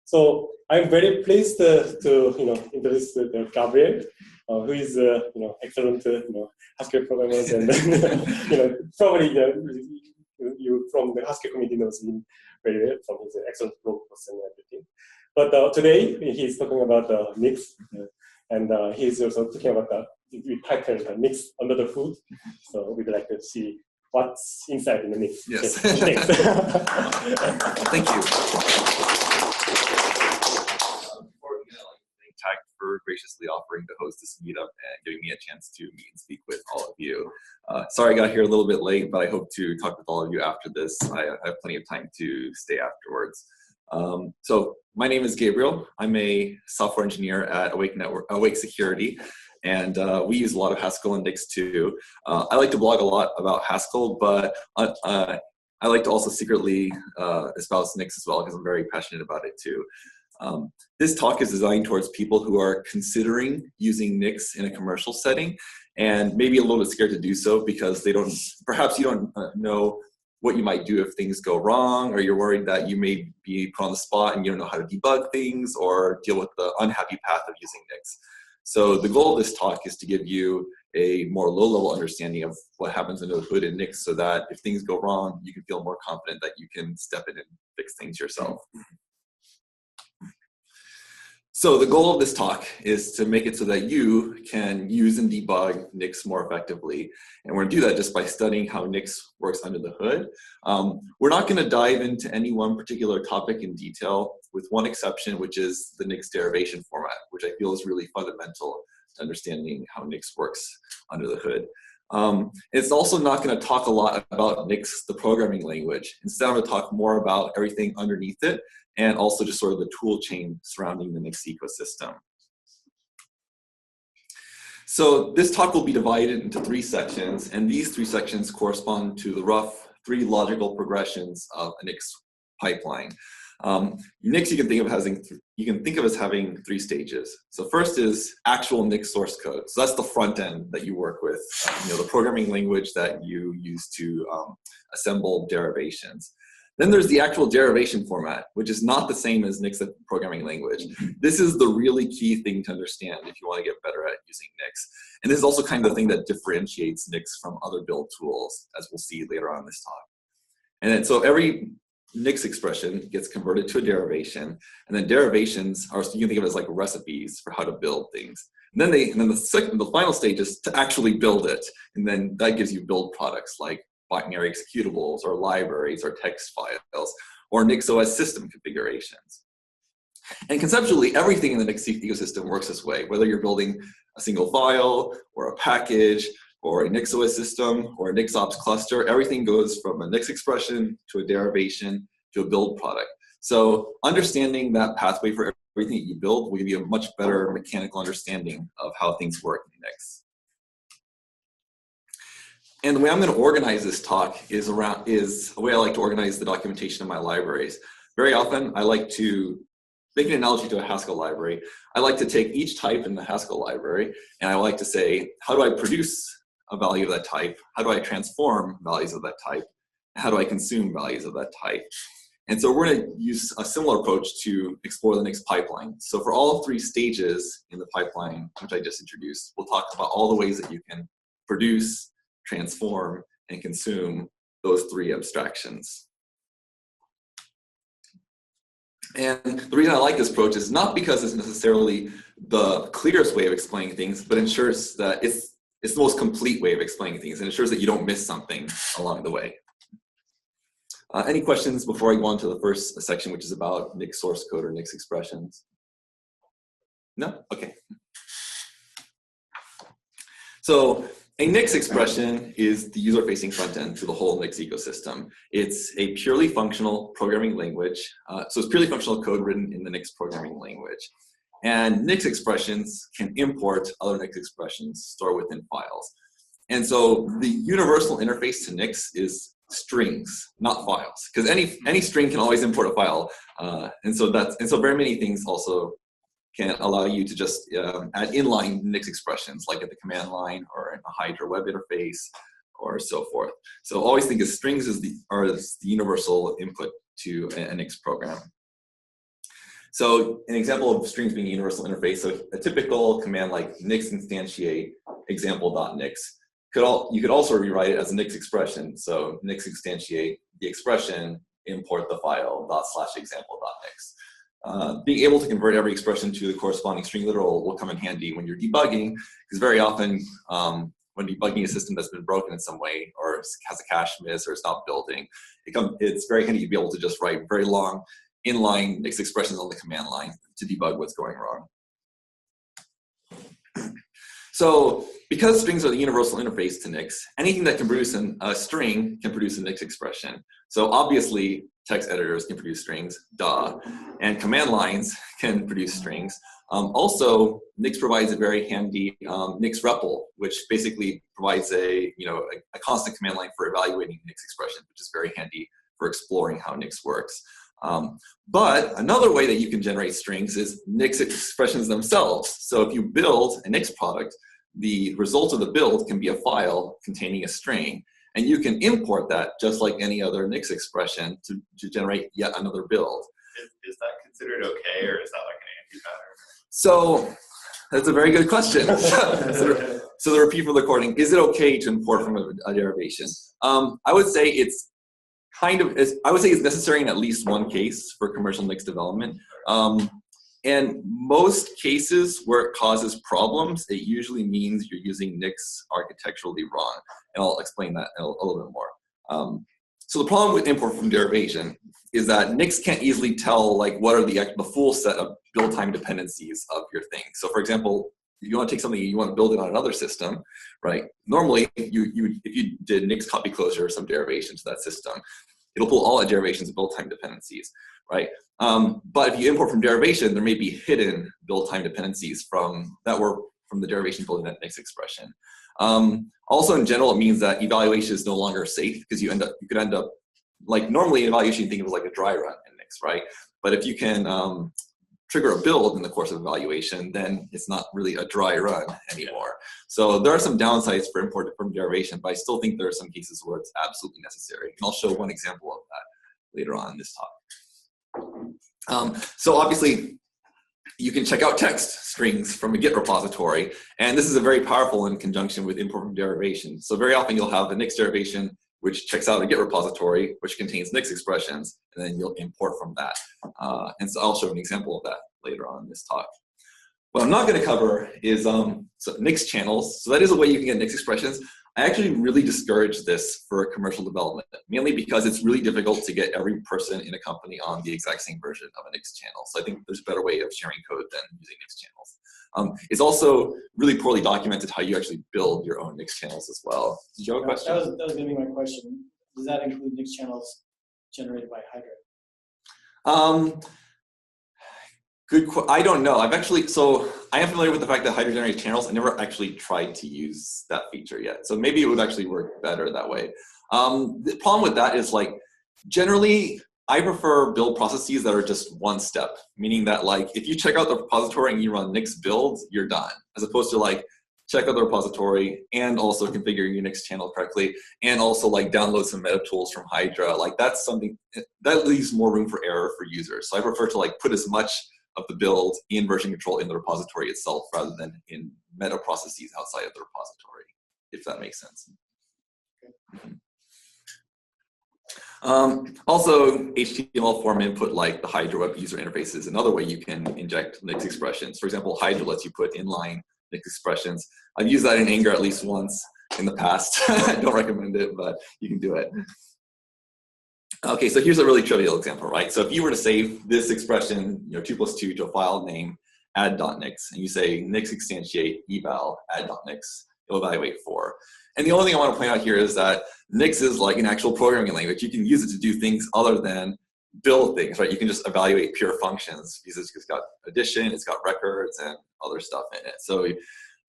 So I'm very pleased to introduce Gabriel, who is excellent Haskell programmers, and probably you from the Haskell community knows him very well from his excellent blog posts and everything. But today he's talking about Nix, and he's also talking about we titled Nix under the hood. So we'd like to see what's inside in the Nix. Yes. Thanks. Thank you. Before we thank Takt for graciously offering to host this meetup and giving me a chance to meet and speak with all of you. Sorry I got here a little bit late, but I hope to talk with all of you after this. I have plenty of time to stay afterwards. So my name is Gabriel. I'm a software engineer at Awake Security, and we use a lot of Haskell and Nix too. I like to blog a lot about Haskell, but I like to also secretly espouse Nix as well because I'm very passionate about it too. This talk is designed towards people who are considering using Nix in a commercial setting and maybe a little bit scared to do so because perhaps you don't know what you might do if things go wrong, or you're worried that you may be put on the spot and you don't know how to debug things or deal with the unhappy path of using Nix. So the goal of this talk is to give you a more low-level understanding of what happens under the hood in Nix so that if things go wrong, you can feel more confident that you can step in and fix things yourself. So the goal of this talk is to make it so that you can use and debug Nix more effectively. And we're going to do that just by studying how Nix works under the hood. We're not going to dive into any one particular topic in detail, with one exception, which is the Nix derivation format, which I feel is really fundamental to understanding how Nix works under the hood. It's also not going to talk a lot about Nix, the programming language. Instead, I'm going to talk more about everything underneath it, and also just sort of the tool chain surrounding the Nix ecosystem. So this talk will be divided into 3 sections, and these 3 sections correspond to the rough 3 logical progressions of a Nix pipeline. Nix you can think of as having 3 stages. So first is actual Nix source code. So that's the front end that you work with, the programming language that you use to assemble derivations. Then there's the actual derivation format, which is not the same as Nix programming language. This is the really key thing to understand if you want to get better at using Nix. And this is also kind of the thing that differentiates Nix from other build tools, as we'll see later on in this talk. And then so every Nix expression gets converted to a derivation, and then derivations are, so you can think of it as like recipes for how to build things. And then the final stage is to actually build it, and then that gives you build products like binary executables or libraries or text files or NixOS system configurations. And conceptually, everything in the Nix ecosystem works this way, whether you're building a single file or a package or a NixOS system or a NixOps cluster, everything goes from a Nix expression to a derivation to a build product. So understanding that pathway for everything that you build will give you a much better mechanical understanding of how things work in Nix. And the way I'm going to organize this talk is a way I like to organize the documentation of my libraries. Very often, I like to make an analogy to a Haskell library. I like to take each type in the Haskell library, and I like to say, how do I produce a value of that type? How do I transform values of that type? How do I consume values of that type? And so we're going to use a similar approach to explore the Nix pipeline. So for all 3 stages in the pipeline, which I just introduced, we'll talk about all the ways that you can produce, transform, and consume those 3 abstractions. And the reason I like this approach is not because it's necessarily the clearest way of explaining things, but ensures that it's the most complete way of explaining things and ensures that you don't miss something along the way. Any questions before I go on to the first section, which is about Nix source code or Nix expressions? No? Okay. So a Nix expression is the user-facing front end to the whole Nix ecosystem. It's a purely functional programming language. So it's purely functional code written in the Nix programming language. And Nix expressions can import other Nix expressions stored within files. And so the universal interface to Nix is strings, not files, because any string can always import a file. And so very many things also can allow you to just add inline Nix expressions, like at the command line or in a Hydra web interface or so forth. So always think of strings as the universal input to a Nix program. So an example of strings being a universal interface, so a typical command like nix instantiate example.nix, you could also rewrite it as a nix expression. So nix instantiate the expression, import the file ./example.nix. Being able to convert every expression to the corresponding string literal will come in handy when you're debugging, because very often when debugging a system that's been broken in some way or has a cache miss or it's not building, it's very handy to be able to just write very long inline nix expressions on the command line to debug what's going wrong. So because strings are the universal interface to nix, anything that can produce a string can produce a nix expression. So obviously text editors can produce strings, duh, and command lines can produce strings. Also, Nix provides a very handy Nix REPL, which basically provides a constant command line for evaluating Nix expression, which is very handy for exploring how Nix works. But another way that you can generate strings is Nix expressions themselves. So if you build a Nix product, the result of the build can be a file containing a string, and you can import that just like any other Nix expression to generate yet another build. Is that considered okay, or is that like an anti-pattern? So that's a very good question. So the repeat for the recording, is it okay to import from a derivation? I would say it's necessary in at least one case for commercial Nix development. And most cases where it causes problems, it usually means you're using Nix architecturally wrong. And I'll explain that a little bit more. So the problem with import from derivation is that Nix can't easily tell what are the full set of build time dependencies of your thing. So for example, if you want to take something and you want to build it on another system, right? Normally, if you did Nix copy closure or some derivation to that system, it'll pull all the derivations of build time dependencies, right? But if you import from derivation, there may be hidden build time dependencies that were from the derivation building that Nix expression. Also, in general, it means that evaluation is no longer safe, because you could end up normally evaluation you think of as like a dry run in Nix, right? But if you can trigger a build in the course of evaluation, then it's not really a dry run anymore. So there are some downsides for import from derivation, but I still think there are some cases where it's absolutely necessary. And I'll show one example of that later on in this talk. So obviously, you can check out text strings from a Git repository, and this is a very powerful in conjunction with import from derivation. So very often you'll have a Nix derivation which checks out a Git repository which contains Nix expressions, and then you'll import from that. And so I'll show an example of that later on in this talk. What I'm not going to cover is Nix channels. So that is a way you can get Nix expressions. I actually really discourage this for commercial development, mainly because it's really difficult to get every person in a company on the exact same version of a Nix channel. So I think there's a better way of sharing code than using Nix channels. It's also really poorly documented how you actually build your own Nix channels as well. Did you have a question? That was going to be my question. Does that include Nix channels generated by Hydra? I don't know. So I am familiar with the fact that Hydra generates channels. I never actually tried to use that feature yet. So maybe it would actually work better that way. The problem with that is generally, I prefer build processes that are just one step, meaning that if you check out the repository and you run Nix build, you're done, as opposed to check out the repository and also configure your Nix channel correctly, and also download some meta tools from Hydra. That's something that leaves more room for error for users. So I prefer to put as much of the build in version control in the repository itself rather than in meta processes outside of the repository, if that makes sense. Also, HTML form input like the Hydra web user interface is another way you can inject Nix expressions. For example, Hydra lets you put inline Nix expressions. I've used that in Anger at least once in the past. I don't recommend it, but you can do it. Okay, so here's a really trivial example, right? So if you were to save this expression, 2 + 2 to a file name add.nix, and you say nix instantiate eval add.nix, it'll evaluate 4. And the only thing I want to point out here is that Nix is like an actual programming language. You can use it to do things other than build things, right? You can just evaluate pure functions because it's got addition, it's got records, and other stuff in it. So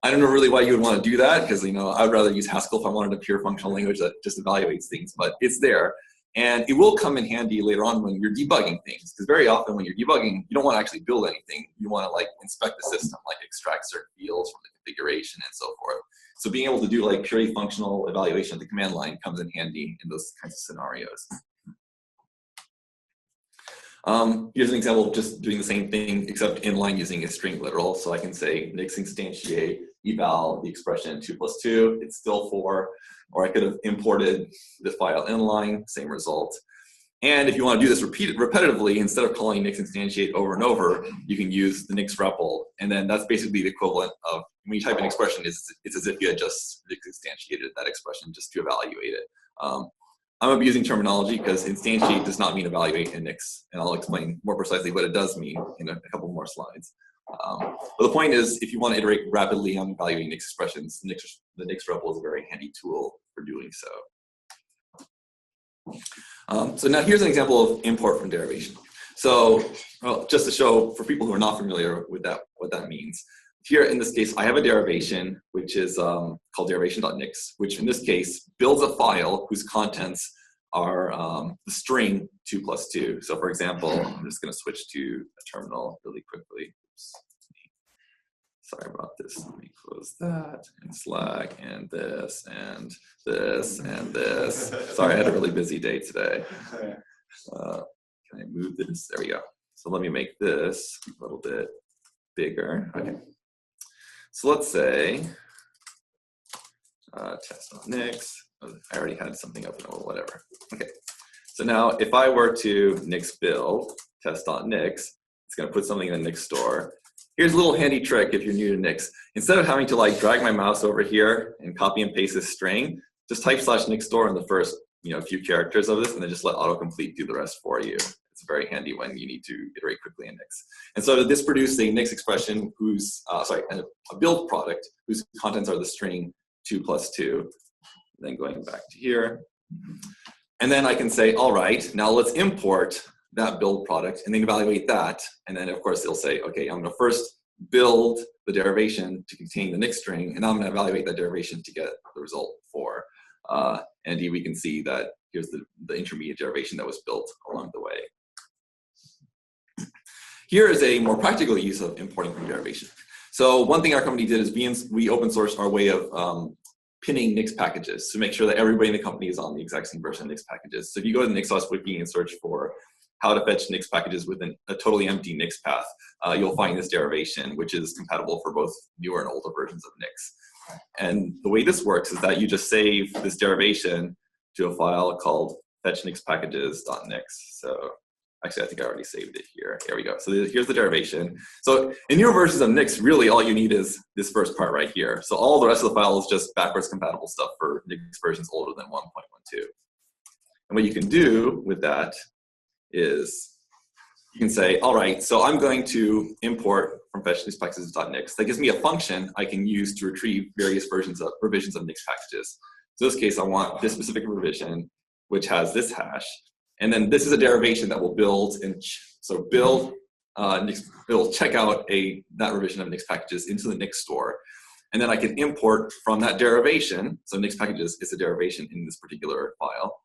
I don't know really why you would want to do that, because I would rather use Haskell if I wanted a pure functional language that just evaluates things, but it's there. And it will come in handy later on when you're debugging things, because very often when you're debugging, you don't want to actually build anything. You want to inspect the system, extract certain fields from the configuration and so forth. So being able to do purely functional evaluation of the command line comes in handy in those kinds of scenarios. Here's an example of just doing the same thing, except inline using a string literal. So I can say nix instantiate eval the expression 2 + 2, it's still 4, or I could have imported the file inline, same result. And if you want to do this repetitively, instead of calling nix instantiate over and over, you can use the nix REPL, and then that's basically the equivalent of when you type an expression, it's as if you had just nix instantiated that expression just to evaluate it. I'm abusing terminology because instantiate does not mean evaluate in Nix, and I'll explain more precisely what it does mean in a couple more slides. But the point is, if you want to iterate rapidly on evaluating Nix expressions, the Nix REPL is a very handy tool for doing so. So now here's an example of import from derivation. So just to show for people who are not familiar with that, what that means. Here in this case, I have a derivation which is called derivation.nix, which in this case builds a file whose contents are the string 2 + 2. So for example, I'm just going to switch to a terminal really quickly. Oops. Sorry about this. Let me close that and Slack and this and this and this. Sorry, I had a really busy day today. Can I move this? There we go. So let me make this a little bit bigger. Okay. So let's say test.nix. I already had something open or whatever. Okay. So now if I were to nix build test.nix, it's going to put something in the Nix store. Here's a little handy trick if you're new to Nix. Instead of having to like drag my mouse over here and copy and paste this string, just type /nix store in the first few characters of this, and then just let autocomplete do the rest for you. It's very handy when you need to iterate quickly in Nix. And so this produced a Nix expression whose, a build product whose contents are the string 2 + 2. And then going back to here. And then I can say, all right, now let's import that build product and then evaluate that. And then of course it'll say, okay, I'm gonna first build the derivation to contain the Nix string, and I'm gonna evaluate that derivation to get the result for. And we can see that here's the intermediate derivation that was built along the way. Here is a more practical use of importing from derivation. So one thing our company did is we open sourced our way of pinning Nix packages to make sure that everybody in the company is on the exact same version of Nix packages. So if you go to the NixOS wiki and search for how to fetch Nix packages with a totally empty Nix path, you'll find this derivation, which is compatible for both newer and older versions of Nix. And the way this works is that you just save this derivation to a file called fetch_nixpackages.nix. So actually, I think I already saved it here. Here we go. So here's the derivation. So in newer versions of Nix, really all you need is this first part right here. So all the rest of the file is just backwards compatible stuff for Nix versions older than 1.12. And what you can do with that is you can say, all right, so I'm going to import from fetch_nixpackages.nix. That gives me a function I can use to retrieve various revisions of Nix packages. So in this case, I want this specific revision, which has this hash. And then this is a derivation that will build Nix, it'll check out that revision of Nix packages into the Nix store. And then I can import from that derivation, so Nix packages is a derivation in this particular file,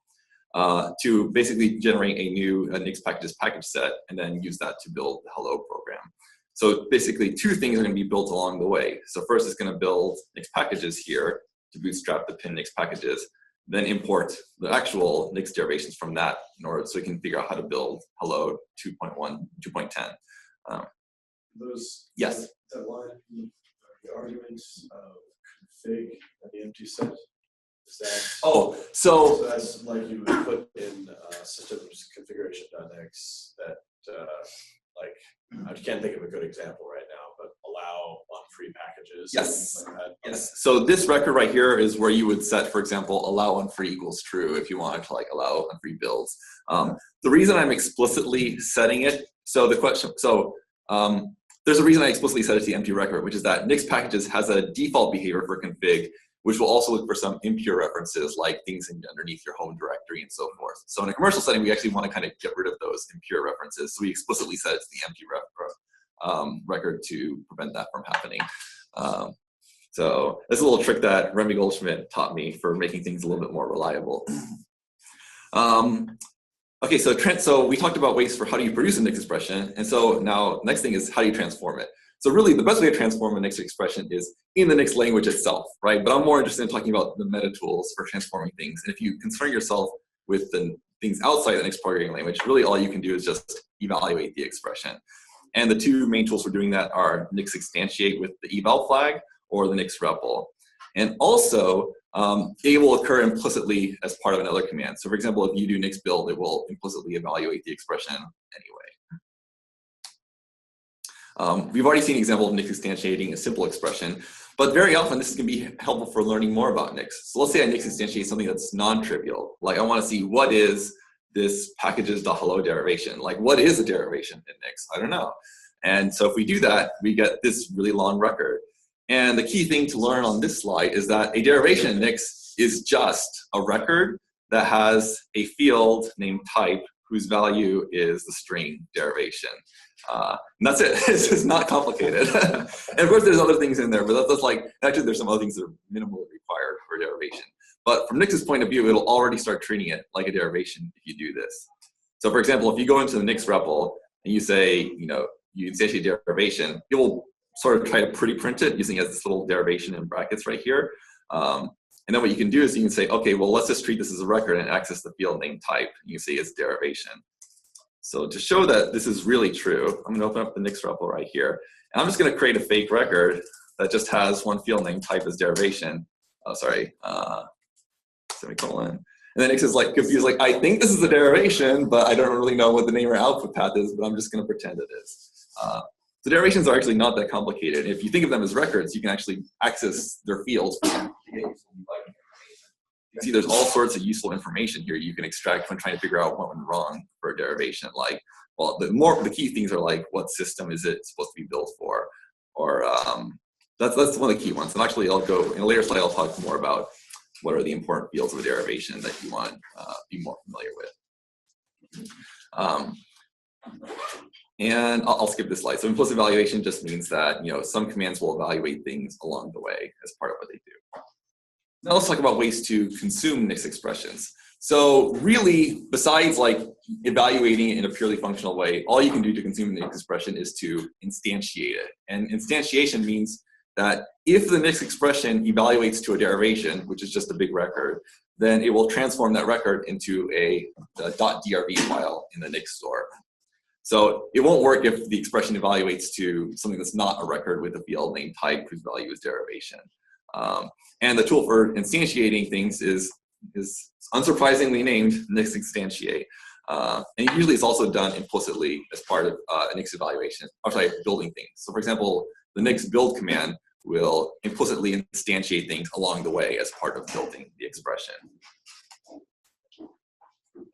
to basically generate a new Nix packages package set and then use that to build the hello program. So basically two things are going to be built along the way. So first it's going to build Nix packages here to bootstrap the pin Nix packages, then import the actual Nix derivations from that in order so we can figure out how to build hello 2.1, 2.10. Those, yes? that line, the arguments of config and the empty set, is that, so that's like you would put in systems configuration.nix that I can't think of a good example right now, but allow unfree packages. Yes. Like that. Yes. So this record right here is where you would set, for example, allow unfree equals true if you wanted to allow unfree builds. The reason I'm explicitly setting it, there's a reason I explicitly set it to the empty record, which is that Nix packages has a default behavior for config, which will also look for some impure references like things underneath your home directory and so forth. So in a commercial setting, we actually want to kind of get rid of those impure references. So we explicitly set it to the empty record to prevent that from happening. So that's a little trick that Remy Goldschmidt taught me for making things a little bit more reliable. Okay, so we talked about ways for how do you produce a Nix expression. And so now next thing is how do you transform it? So really the best way to transform a Nix expression is in the Nix language itself, right? But I'm more interested in talking about the meta tools for transforming things. And if you concern yourself with the things outside the Nix programming language, really all you can do is just evaluate the expression. And the two main tools for doing that are NixInstantiate with the eval flag or the Nix REPL. And also, it will occur implicitly as part of another command. So for example, if you do nix build, it will implicitly evaluate the expression anyway. We've already seen an example of Nix instantiating a simple expression, but very often this can be helpful for learning more about Nix. So let's say I Nix instantiate something that's non-trivial. Like I want to see what is this packages.hello derivation. Like what is a derivation in Nix? I don't know. And so if we do that, we get this really long record. And the key thing to learn on this slide is that a derivation in Nix is just a record that has a field named type whose value is the string derivation. And that's it. It's just not complicated. And of course, there's other things in there, but that's like, actually, there's some other things that are minimally required for derivation. But from Nix's point of view, it'll already start treating it like a derivation if you do this. So for example, if you go into the Nix REPL and you say, you instantiate derivation, it will sort of try to pretty print it using this little derivation in brackets right here. And then what you can do is you can say, okay, well, let's just treat this as a record and access the field name type. You can see it's derivation. So to show that this is really true, I'm gonna open up the Nix REPL right here. And I'm just gonna create a fake record that just has one field name type as derivation. Oh, sorry, semicolon. And then Nix is like confused, like, I think this is a derivation, but I don't really know what the name or output path is, but I'm just gonna pretend it is. The derivations are actually not that complicated. If you think of them as records, you can actually access their fields. You can see there's all sorts of useful information here you can extract when trying to figure out what went wrong for a derivation. Like, well, the key things are like, what system is it supposed to be built for? Or that's one of the key ones. And actually, I'll go in a later slide. I'll talk more about what are the important fields of a derivation that you want to be more familiar with. And I'll skip this slide. So implicit evaluation just means that some commands will evaluate things along the way as part of what they do. Now let's talk about ways to consume Nix expressions. So really, besides like evaluating it in a purely functional way, all you can do to consume a Nix expression is to instantiate it. And instantiation means that if the Nix expression evaluates to a derivation, which is just a big record, then it will transform that record into a .drv file in the Nix store. So it won't work if the expression evaluates to something that's not a record with a field name type whose value is derivation. And the tool for instantiating things is unsurprisingly named NixInstantiate. And usually it's also done implicitly as part of a Nix evaluation, building things. So for example, the Nix build command will implicitly instantiate things along the way as part of building the expression.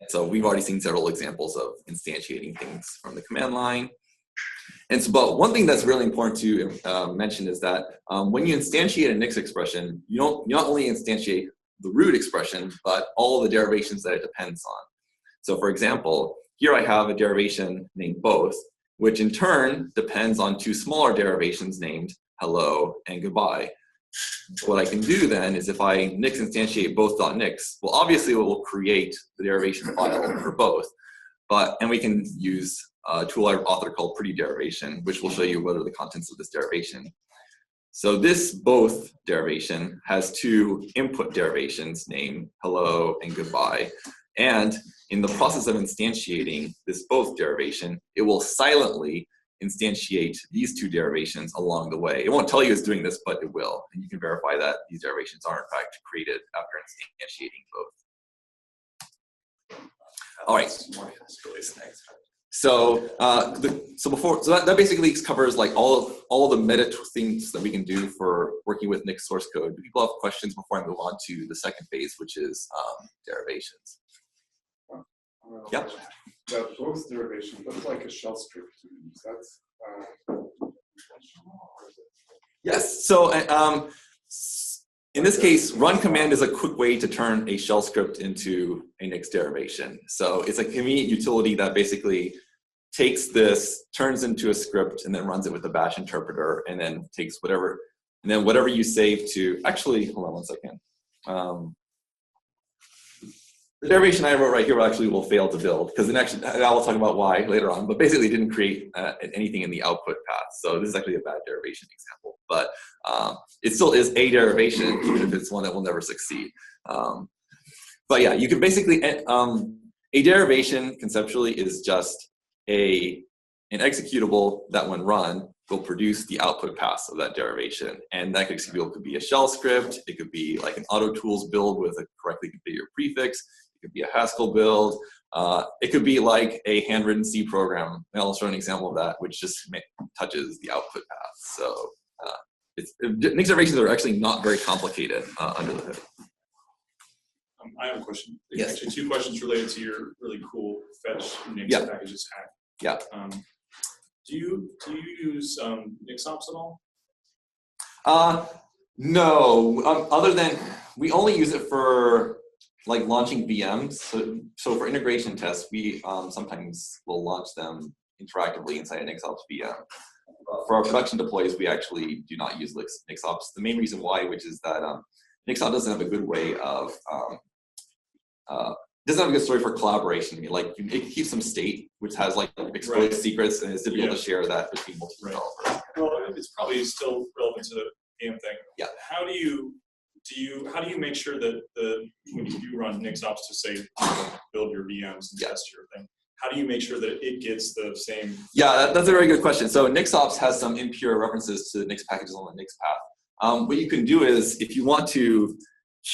So we've already seen several examples of instantiating things from the command line. And so, but one thing that's really important to mention is that when you instantiate a Nix expression, you not only instantiate the root expression, but all the derivations that it depends on. So for example, here I have a derivation named both, which in turn depends on two smaller derivations named hello and goodbye. What I can do then is if I Nix instantiate both.nix, well, obviously it will create the derivation file for both, and we can use a tool I authored called pretty derivation, which will show you what are the contents of this derivation. So this both derivation has two input derivations named hello and goodbye. And in the process of instantiating this both derivation, it will silently instantiate these two derivations along the way. It won't tell you it's doing this, but it will. And you can verify that these derivations are in fact created after instantiating both. All right. So that basically covers like all the meta things that we can do for working with Nix source code. Do people have questions before I move on to the second phase, which is derivations? Yeah. That both derivation looks like a shell script. That's yes. So in this case, run command is a quick way to turn a shell script into a Nix derivation. So it's a convenient utility that basically takes this, turns into a script, and then runs it with the bash interpreter, and then takes whatever you save to. Actually, hold on one second. The derivation I wrote right here actually will fail to build, because I will talk about why later on, but basically it didn't create anything in the output path. So this is actually a bad derivation example, but it still is a derivation, even if it's one that will never succeed. But yeah, you can basically, a derivation conceptually is just an executable that when run will produce the output paths of that derivation. And that executable could be a shell script, it could be like an auto tools build with a correctly configured prefix, it could be a Haskell build, it could be like a handwritten C program. And I'll show an example of that, which just touches the output path. So Nix derivations are actually not very complicated under the hood. I have a question. Yes. Actually, 2 questions related to your really cool fetch Nix packages hack. Yeah. Do you use NixOS at all? No. Other than we only use it for like launching VMs. So for integration tests, we sometimes will launch them interactively inside an NixOS VM. For our production deploys, we actually do not use NixOS. The main reason why, which is that NixOS doesn't have a good way of doesn't have a good story for collaboration. Like it keeps some state, which has like exposed secrets, and it's difficult to share that between multiple developers. Well, it's probably still relevant to the VM thing. Yeah. How do you make sure that when you do run NixOps to say build your VMs and test your thing, how do you make sure that it gets the same? Yeah, that's a very good question. So NixOps has some impure references to Nix packages on the Nix path. What you can do is, if you want to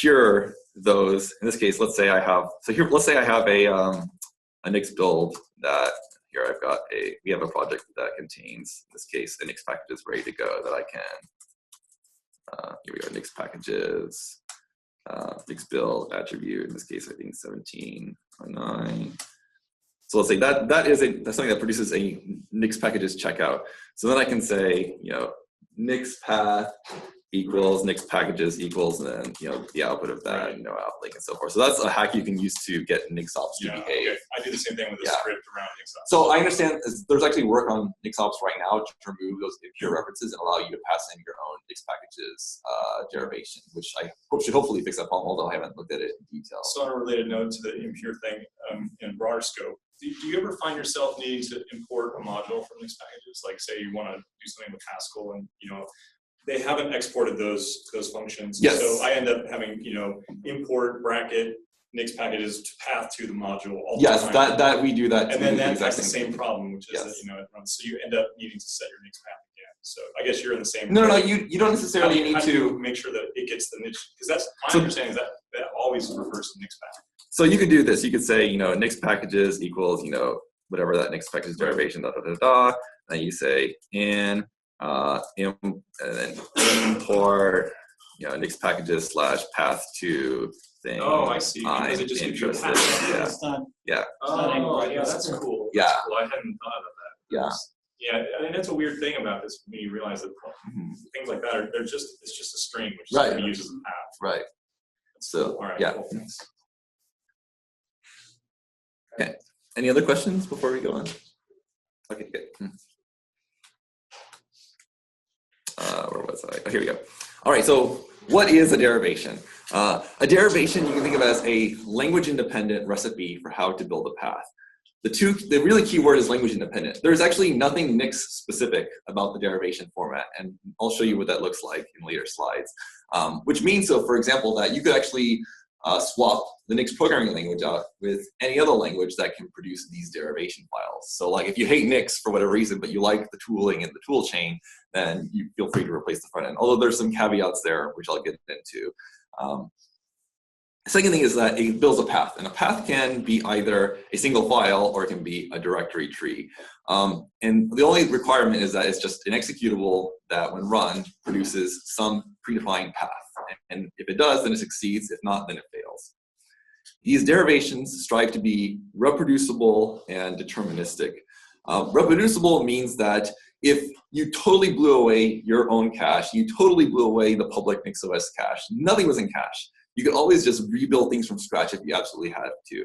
cure those, in this case, let's say I have a Nix build that here we have a project that contains, in this case, a Nix packages ready to go that I can, here we go, Nix packages, Nix build attribute, in this case, I think 1709. So let's say that's something that produces a Nix packages checkout. So then I can say, Nix path equals Nix packages equals, and then the output of that, outlink and so forth. So that's a hack you can use to get NixOps to behave. Okay. I do the same thing with the script around NixOps. So I understand there's actually work on NixOps right now to remove those impure references and allow you to pass in your own Nix packages derivation, which I hope should hopefully fix that problem, although I haven't looked at it in detail. So on a related note to the impure thing, in broader scope, do you ever find yourself needing to import a module from Nix packages? Like say you want to do something with Haskell and they haven't exported those functions. Yes. So I end up having, import bracket Nix packages to path to the module all the yes, time. that we do that. And then that's the same problem, which is that, it runs. So you end up needing to set your Nix path again. So I guess you're in the same. No, you don't necessarily need to make sure that it gets the niche, because that's my understanding is that always refers to Nix path. So you could do this. You could say, Nix packages equals, whatever that Nix package derivation, and you say and then import, Nix packages / path to thing. Oh, I see. Because it just interested. Yeah. Oh, yeah, that's cool. Yeah. That's cool. I hadn't thought of that. Yeah. Yeah, I mean that's a weird thing about this when you realize that things like that it's just a string which is going to use as a path. Right. So all right, yeah. Cool, thanks. Okay. Any other questions before we go on? Okay, good. Where was I? Oh, here we go. All right, so what is a derivation? A derivation, you can think of it as a language-independent recipe for how to build a path. The really key word is language independent. There's actually nothing Nix specific about the derivation format, and I'll show you what that looks like in later slides. Which means, so for example, that you could actually swap the Nix programming language out with any other language that can produce these derivation files. So like if you hate Nix for whatever reason, but you like the tooling and the tool chain, then you feel free to replace the front end. Although there's some caveats there, which I'll get into. The second thing is that it builds a path, and a path can be either a single file or it can be a directory tree. And the only requirement is that it's just an executable that when run produces some predefined path. And if it does, then it succeeds. If not, then it fails. These derivations strive to be reproducible and deterministic. Reproducible means that if you totally blew away your own cache, you totally blew away the public NixOS cache, nothing was in cache, you could always just rebuild things from scratch if you absolutely had to.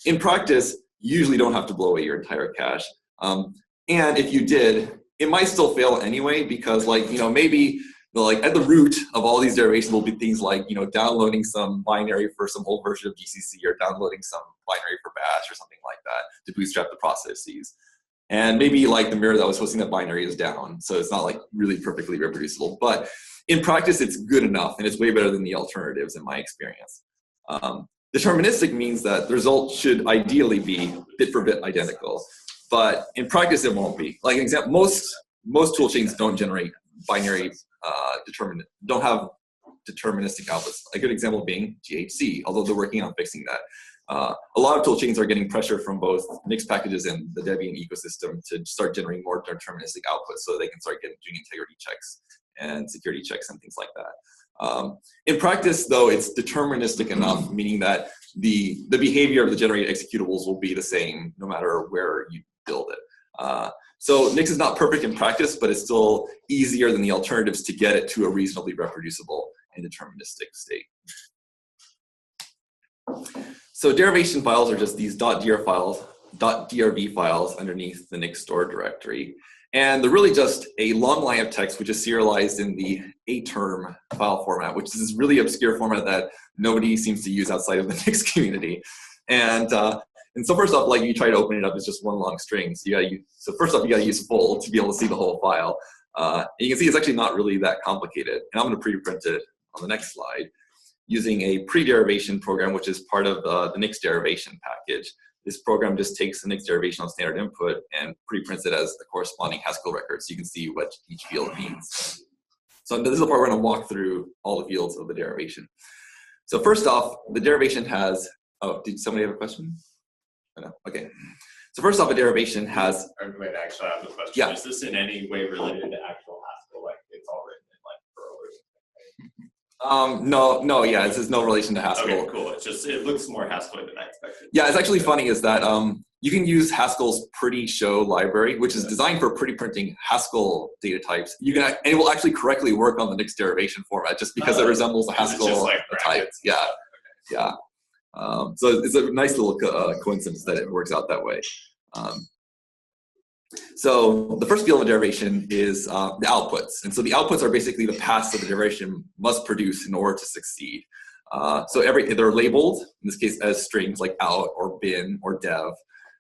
In practice, you usually don't have to blow away your entire cache. And if you did, it might still fail anyway, because maybe at the root of all these derivations will be things like, downloading some binary for some old version of GCC or downloading some binary for Bash or something like that to bootstrap the processes. And maybe the mirror that was hosting that binary is down. So it's not really perfectly reproducible, but in practice, it's good enough, and it's way better than the alternatives in my experience. Deterministic means that the result should ideally be bit for bit identical. but in practice it won't be. Like an example, most tool chains don't generate binary don't have deterministic outputs. A good example being GHC, although they're working on fixing that. A lot of tool chains are getting pressure from both Nix packages and the Debian ecosystem to start generating more deterministic outputs so they can start doing integrity checks and security checks and things like that. In practice, though, it's deterministic enough, meaning that the behavior of the generated executables will be the same no matter where you build it. So Nix is not perfect in practice, but it's still easier than the alternatives to get it to a reasonably reproducible and deterministic state. So derivation files are just these .dir files, .drv files underneath the Nix store directory. And they're really just a long line of text which is serialized in the A-term file format, which is this really obscure format that nobody seems to use outside of the Nix community. And so first off, like you try to open it up, it's just one long string. So first off, you gotta use full to be able to see the whole file. And you can see it's actually not really that complicated. And I'm gonna pre-print it on the next slide using a pre-derivation program, which is part of the Nix derivation package. This program just takes the Nix derivation on standard input and pre-prints it as the corresponding Haskell record so you can see what each field means. So this is the part where I'm gonna walk through all the fields of the derivation. So first off, the derivation has, oh, did somebody have a question? Oh, no, okay. So first off, a derivation has. Wait, actually, I have a question. Yeah. Is this in any way related to actual Haskell? Like it's all written in like Perl or something? No, yeah, this is no relation to Haskell. Okay, cool. It's just, it looks more Haskell than I expected. Yeah, it's actually funny is that you can use Haskell's pretty show library, which is designed for pretty printing Haskell data types. You can, and it will actually correctly work on the Nix derivation format just because it resembles a Haskell like type. Yeah, yeah. So it's a nice little coincidence that it works out that way. So the first field of derivation is the outputs. And so the outputs are basically the paths that the derivation must produce in order to succeed. So they're labeled, in this case, as strings like out or bin or dev.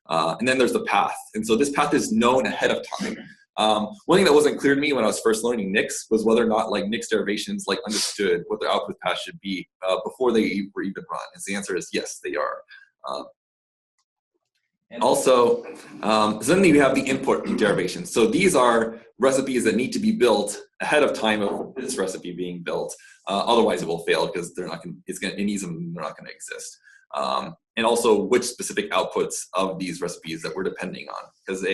And then there's the path. And so this path is known ahead of time. One thing that wasn't clear to me when I was first learning Nix was whether or not like Nix derivations like understood what their output path should be before they were even run. And the answer is yes, they are. And also, so then you have the input derivation. So these are recipes that need to be built ahead of time of this recipe being built. Otherwise, it will fail because they're not going. It needs them. They're not going to exist. And also, which specific outputs of these recipes that we're depending on, because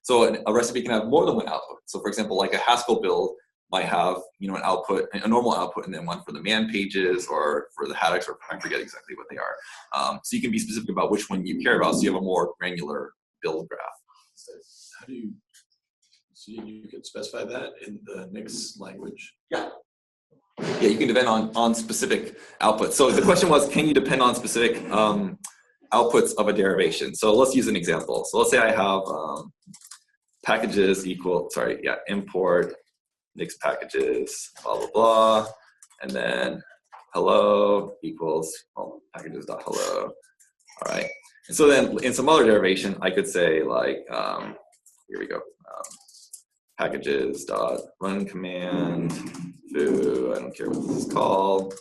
so a recipe can have more than one output. So, for example, like a Haskell build might have an output, a normal output, and then one for the man pages or for the haddocks, or I forget exactly what they are. So you can be specific about which one you care about, so you have a more granular build graph. How do you? So you can specify that in the Nix language. Yeah. Yeah, you can depend on specific outputs. So the question was, can you depend on specific outputs of a derivation? So let's use an example. So let's say I have packages import Nix packages, blah, blah, blah. And then hello equals, packages.hello. All right. And so then in some other derivation, I could say like, here we go. Packages.run command foo, I don't care what this is called.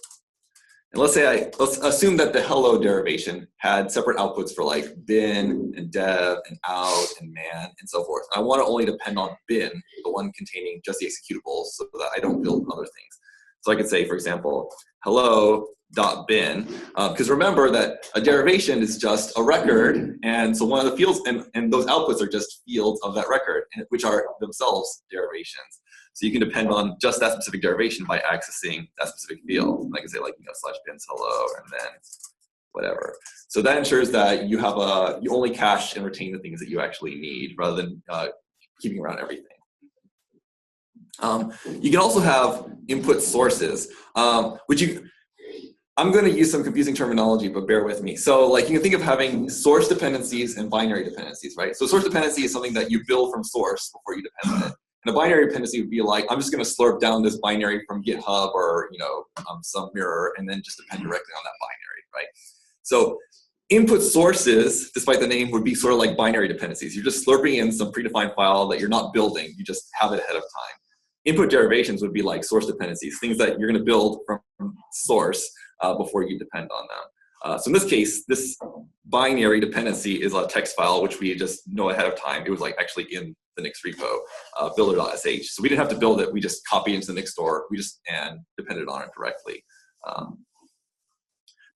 And let's assume that the hello derivation had separate outputs for like bin and dev and out and man and so forth. I want to only depend on bin, the one containing just the executables, so that I don't build other things. So I could say, for example, hello.bin, because remember that a derivation is just a record, and so one of the fields, and those outputs are just fields of that record, which are themselves derivations. So you can depend on just that specific derivation by accessing that specific field. I can say like /bins hello and then whatever. So that ensures that you only cache and retain the things that you actually need rather than keeping around everything. You can also have input sources, which I'm going to use some confusing terminology, but bear with me. So like you can think of having source dependencies and binary dependencies, right? So source dependency is something that you build from source before you depend on it. And a binary dependency would be like, I'm just going to slurp down this binary from GitHub or some mirror and then just depend directly on that binary, right? So input sources, despite the name, would be sort of like binary dependencies. You're just slurping in some predefined file that you're not building. You just have it ahead of time. Input derivations would be like source dependencies, things that you're going to build from source before you depend on So in this case, this binary dependency is a text file, which we just know ahead of time. It was like actually in the Nix repo, builder.sh. So we didn't have to build it. We just copied it into the Nix store. And depended on it directly.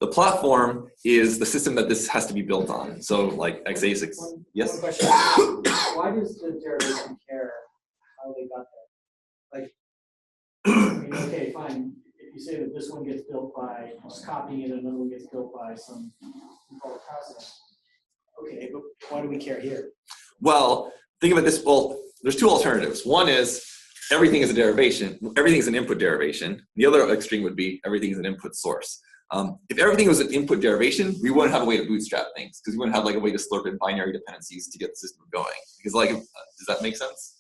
The platform is the system that this has to be built on. So like x86. Yes? One question. Why does the derivation care how they got there? Like, I mean, okay, fine. If you say that this one gets built by just copying it, and another one gets built by some controlled process. Okay, but why do we care here? Well, think of it this, well, there's two alternatives. One is everything is a derivation. Everything is an input derivation. The other extreme would be everything is an input source. If everything was an input derivation, we wouldn't have a way to bootstrap things because we wouldn't have like a way to slurp in binary dependencies to get the system going. Because like, does that make sense?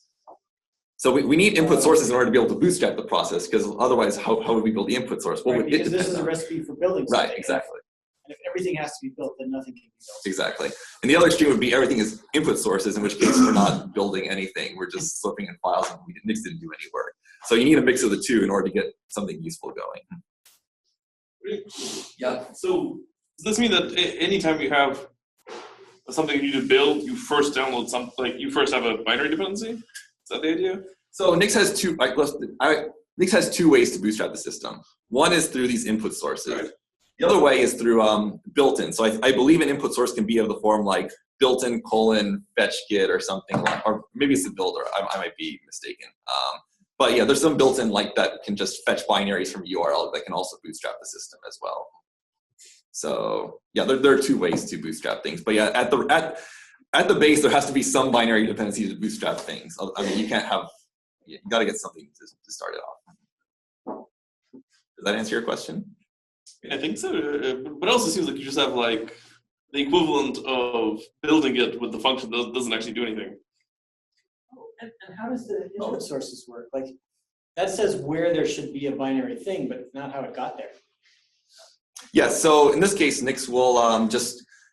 So we need input sources in order to be able to bootstrap the process, because otherwise, how would we build the input source? What Right, would it because this is depend a on? recipe for building something. Right, exactly. And if everything has to be built, then nothing can be built. Exactly. And the other extreme would be everything is input sources, in which case we're not building anything. We're just slipping in files and Nix didn't do any work. So you need a mix of the two in order to get something useful going. Yeah. So does this mean that anytime you have something you need to build, you first download something, like you first have a binary dependency? Is that the idea? So Nix has two. Nix has two ways to bootstrap the system. One is through these input sources. Right. The other way is through built-in. So I believe an input source can be of the form like built-in : fetch git or something like, or maybe it's a builder. I might be mistaken. But yeah, there's some built-in like that can just fetch binaries from URL that can also bootstrap the system as well. So yeah, there are two ways to bootstrap things. But yeah, at the base, there has to be some binary dependency to bootstrap things. I mean, you can't have, you got to get something to start it off. Does that answer your question? I think so. But it also seems like you just have like the equivalent of building it with the function that doesn't actually do anything. And how does the input sources work? Like, that says where there should be a binary thing, but not how it got there. Yes, so in this case, Nix will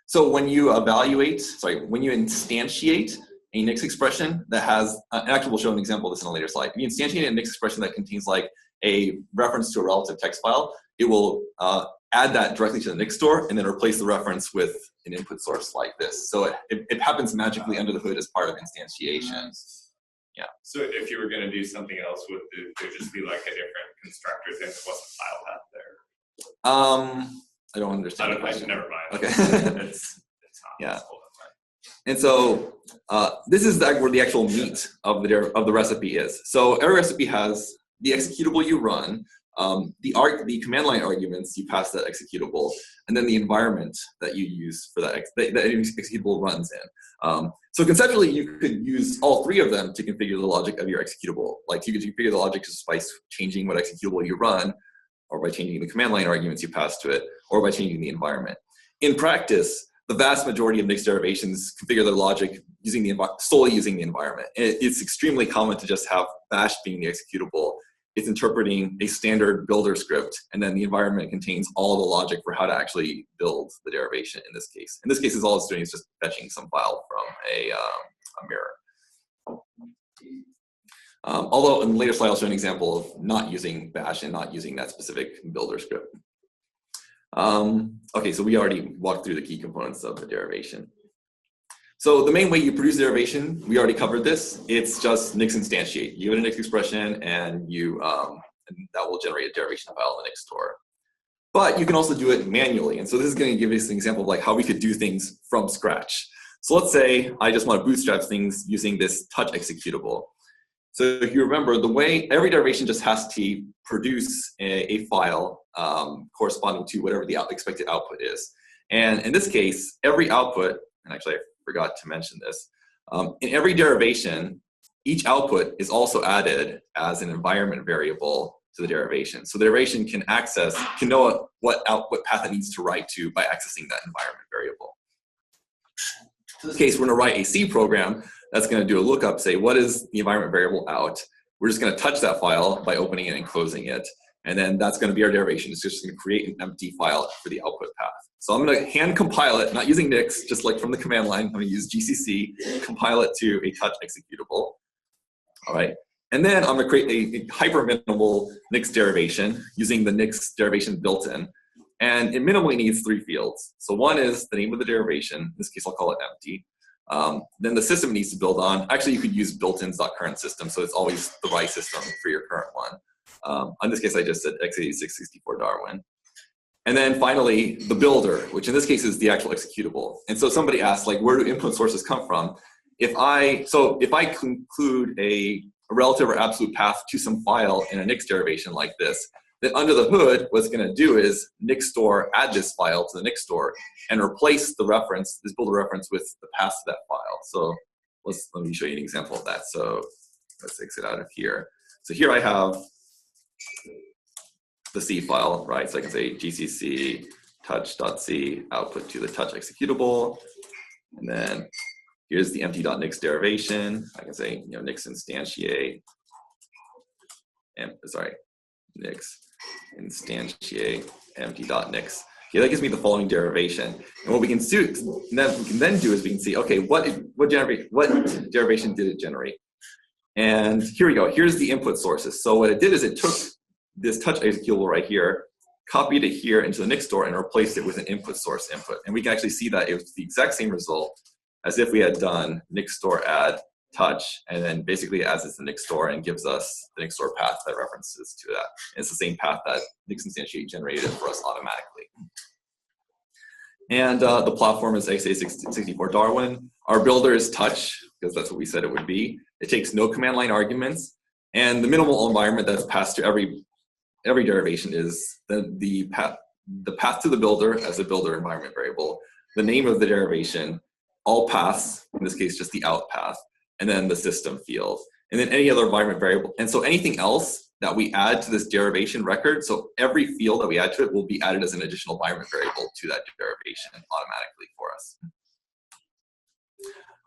so when you when you instantiate a Nix expression that has, and actually we'll show an example of this in a later slide. If you instantiate a Nix expression that contains like a reference to a relative text file, it will add that directly to the Nix store and then replace the reference with an input source like this. So it happens magically under the hood as part of instantiation. Yeah. So if you were going to do something else, would there just be like a different constructor that wasn't file path there? I don't understand. I don't know. Never mind. Okay. It's not. Yeah. And so this is where the actual meat of the recipe is. So every recipe has the executable you run, the command line arguments you pass that executable, and then the environment that you use for that executable runs in. So conceptually, you could use all three of them to configure the logic of your executable. Like you could configure the logic just by changing what executable you run, or by changing the command line arguments you pass to it, or by changing the environment. In practice, the vast majority of Nix derivations configure their logic solely using the environment. It's extremely common to just have bash being the executable. It's interpreting a standard builder script, and then the environment contains all the logic for how to actually build the derivation in this case. In this case, all it's doing is just fetching some file from a mirror. Although in the later slide, I'll show an example of not using bash and not using that specific builder script. Okay, so we already walked through the key components of the derivation. So the main way you produce derivation, we already covered this. It's just Nix instantiate. You give it a Nix expression, and and that will generate a derivation file in the Nix store. But you can also do it manually. And so this is going to give us an example of like how we could do things from scratch. So let's say I just want to bootstrap things using this touch executable. So if you remember, the way every derivation just has to produce a file corresponding to whatever the expected output is. And in this case, every output, and actually I forgot to mention this, in every derivation, each output is also added as an environment variable to the derivation. So the derivation can know what output path it needs to write to by accessing that environment variable. In this case, we're going to write a C program that's going to do a lookup, say, what is the environment variable out? We're just going to touch that file by opening it and closing it. And then that's going to be our derivation. It's just going to create an empty file for the output path. So I'm going to hand compile it, not using Nix, just like from the command line. I'm going to use GCC, compile it to a touch executable. All right. And then I'm going to create a hyper minimal Nix derivation using the Nix derivation built in. And it minimally needs 3 fields. So one is the name of the derivation. In this case, I'll call it empty. Then the system it needs to build on. Actually, you could use built-ins.current system, so it's always the right system for your current one. In this case, I just said x86-64 Darwin. And then finally, the builder, which in this case is the actual executable. And so somebody asked, like, where do input sources come from? If I include a relative or absolute path to some file in a Nix derivation like this, then under the hood, what it's going to do is nixstore add this file to the nixstore and replace the reference, this builder reference, with the path to that file. So let me show you an example of that. So let's exit out of here. So here I have the C file, right? So I can say gcc touch.c output to the touch executable, and then here's the empty.nix derivation. I can say, nix instantiate, nix instantiate empty.nix. Okay, that gives me the following derivation. And what we can do, is we can see, okay, what derivation did it generate? And here we go. Here's the input sources. So what it did is it took this touch executable right here, copied it here into the Nix store, and replaced it with an input source input. And we can actually see that it was the exact same result as if we had done Nix store add touch, and then basically adds it to the Nix store and gives us the Nix store path that references to that. And it's the same path that Nix instantiate generated for us automatically. And the platform is x86-64 Darwin. Our builder is touch, because that's what we said it would be. It takes no command line arguments. And the minimal environment that's passed to every derivation is the path to the builder as a builder environment variable, the name of the derivation, all paths, in this case just the out path, and then the system field, and then any other environment variable. And so anything else that we add to this derivation record, so every field that we add to it will be added as an additional environment variable to that derivation automatically for us.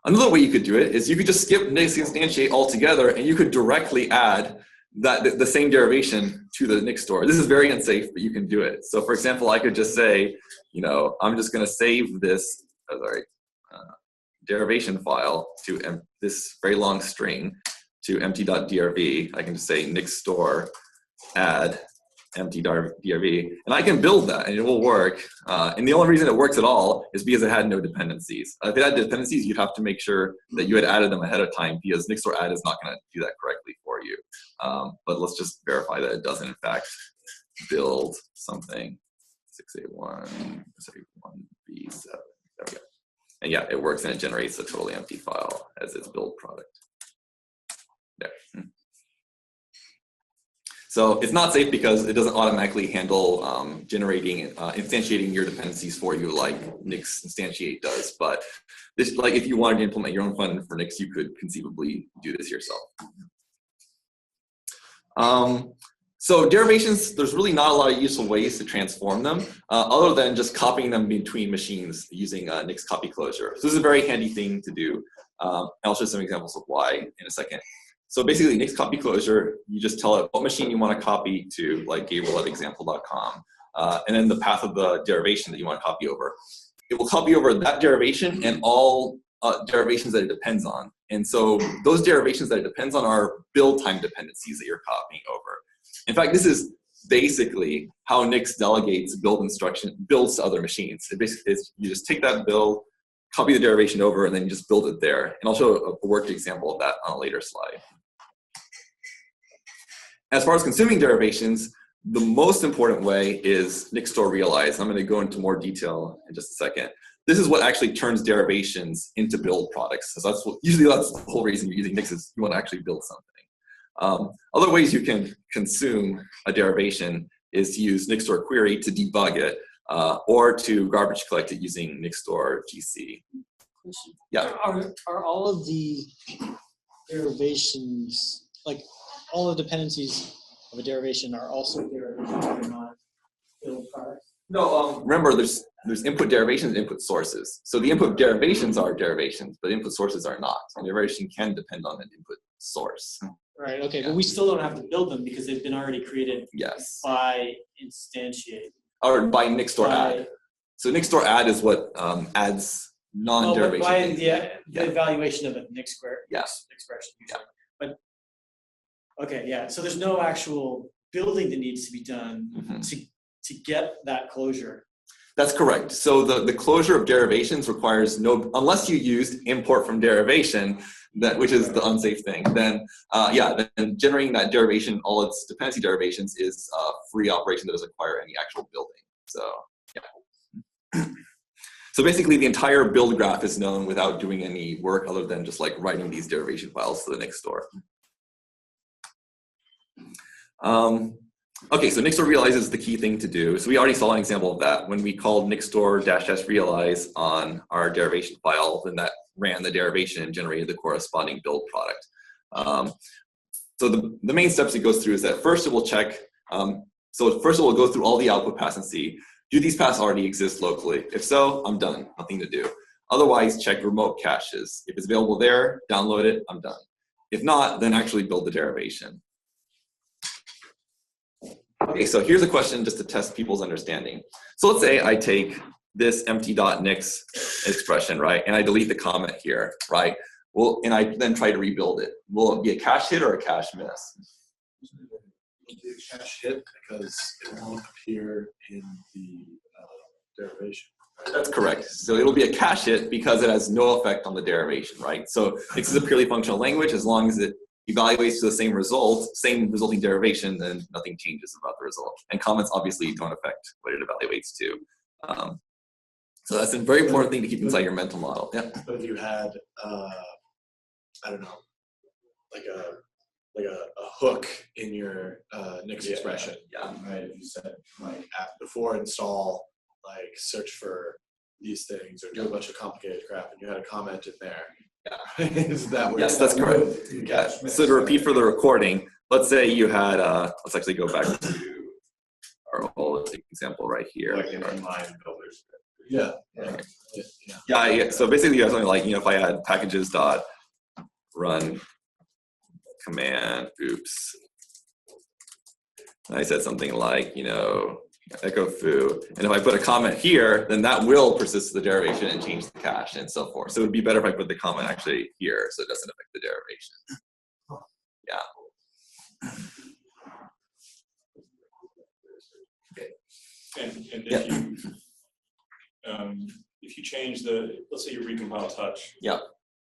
Another way you could do it is you could just skip Nix instantiate altogether, and you could directly add the same derivation to the Nix store. This is very unsafe, but you can do it. So for example, I could just say, I'm just going to save this derivation file to this very long string to empty.drv. I can just say Nix store add empty.drv, and I can build that, and it will work. And the only reason it works at all is because it had no dependencies. If it had dependencies, you'd have to make sure that you had added them ahead of time, because Nix store add is not going to do that correctly for you. But let's just verify that it doesn't, in fact, build something. 681B7. There we go. And yeah, it works, and it generates a totally empty file as its build product. There. So it's not safe because it doesn't automatically handle instantiating your dependencies for you like Nix instantiate does. But this, like, if you wanted to implement your own fund for Nix, you could conceivably do this yourself. So derivations, there's really not a lot of useful ways to transform them other than just copying them between machines using Nix copy closure. So this is a very handy thing to do. I'll show some examples of why in a second. So basically, Nix copy closure, you just tell it what machine you want to copy to, like Gabriel@example.com, and then the path of the derivation that you want to copy over. It will copy over that derivation and all derivations that it depends on. And so those derivations that it depends on are build time dependencies that you're copying over. In fact, this is basically how Nix delegates builds to other machines. It basically is, you just take that build, copy the derivation over, and then you just build it there. And I'll show a worked example of that on a later slide. As far as consuming derivations, the most important way is Nix store realize. I'm going to go into more detail in just a second. This is what actually turns derivations into build products. So usually that's the whole reason you're using Nix, is you want to actually build something. Other ways you can consume a derivation is to use Nix store query to debug it, or to garbage collect it using Nix store GC. Yeah. Are all of the derivations, like all the dependencies of a derivation, are also derivations that are not build products? No. Remember, there's input derivations and input sources. So the input derivations are derivations, but input sources are not. A derivation can depend on an input source. Right. Okay. Yeah. But we still don't have to build them because they've been already created. Yes. By instantiate. Or by Nix store add. So Nix store add is what adds non-derivation. By the evaluation of a Nix expression. Yeah. But okay, yeah. So there's no actual building that needs to be done to to get that closure. That's correct. So the closure of derivations requires no, unless you used import from derivation, which is the unsafe thing, then then generating that derivation, all its dependency derivations, is a free operation that doesn't require any actual building. So yeah. So basically the entire build graph is known without doing any work other than just like writing these derivation files to the Nix store. Okay, so NixStore realize is the key thing to do. So we already saw an example of that. When we called NixStore -realize on our derivation file, then that ran the derivation and generated the corresponding build product. So the main steps it goes through is that first it will check, so first it will go through all the output paths and see, do these paths already exist locally? If so, I'm done, nothing to do. Otherwise, check remote caches. If it's available there, download it, I'm done. If not, then actually build the derivation. Okay, so here's a question just to test people's understanding. So let's say I take this empty.nix expression, right, and I delete the comment here, right? Well, and I then try to rebuild it. Will it be a cache hit or a cache miss? It'll be a cache hit because it won't appear in the derivation. That's correct. So it'll be a cache hit because it has no effect on the derivation, right? So Nix is a purely functional language. As long as it evaluates to the same result, same resulting derivation, then nothing changes about the result. And comments obviously don't affect what it evaluates to. So that's a very important thing to keep inside your mental model. Yeah. But if you had, I don't know, like a hook in your Nix expression, right? If you said like before install, like search for these things or do a bunch of complicated crap, and you had a comment in there. Yeah. Is that yes, that's correct. Yeah. So to repeat for the recording, let's say you had, let's actually go back to our old example right here. Like in inline builders. Yeah. Yeah. So basically you have something like, if I had packages dot run command, oops. I said something like, echo foo. And if I put a comment here, then that will persist the derivation and change the cache and so forth. So it would be better if I put the comment actually here so it doesn't affect the derivation. Yeah. And if you change let's say you recompile touch. Yeah.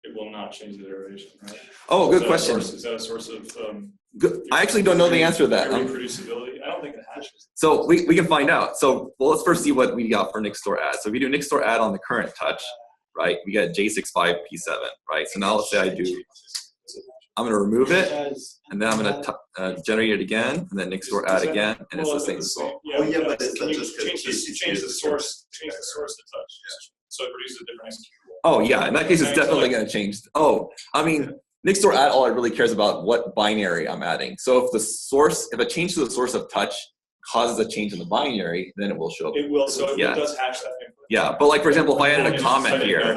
It will not change the derivation, right? Oh, good question. Is that a source of? I actually don't know the answer to that. Reproducibility. I don't think it hashes. So we can find out. So let's first see what we got for NixStore add. So if we do NixStore add on the current touch, right? We get J65P7, right? So now let's say I'm going to remove it, and then I'm going to generate it again, and then NixStore add again, and it's the same result. But it's not just change the source to touch. So it produces a different executable. Oh yeah, in that case, it's definitely going to change. Oh, I mean, NixStore add all it really cares about what binary I'm adding. So if a change to the source of touch causes a change in the binary, then it will show up. It will. So it does hash that thing. Yeah, but like for example, if I added a comment here,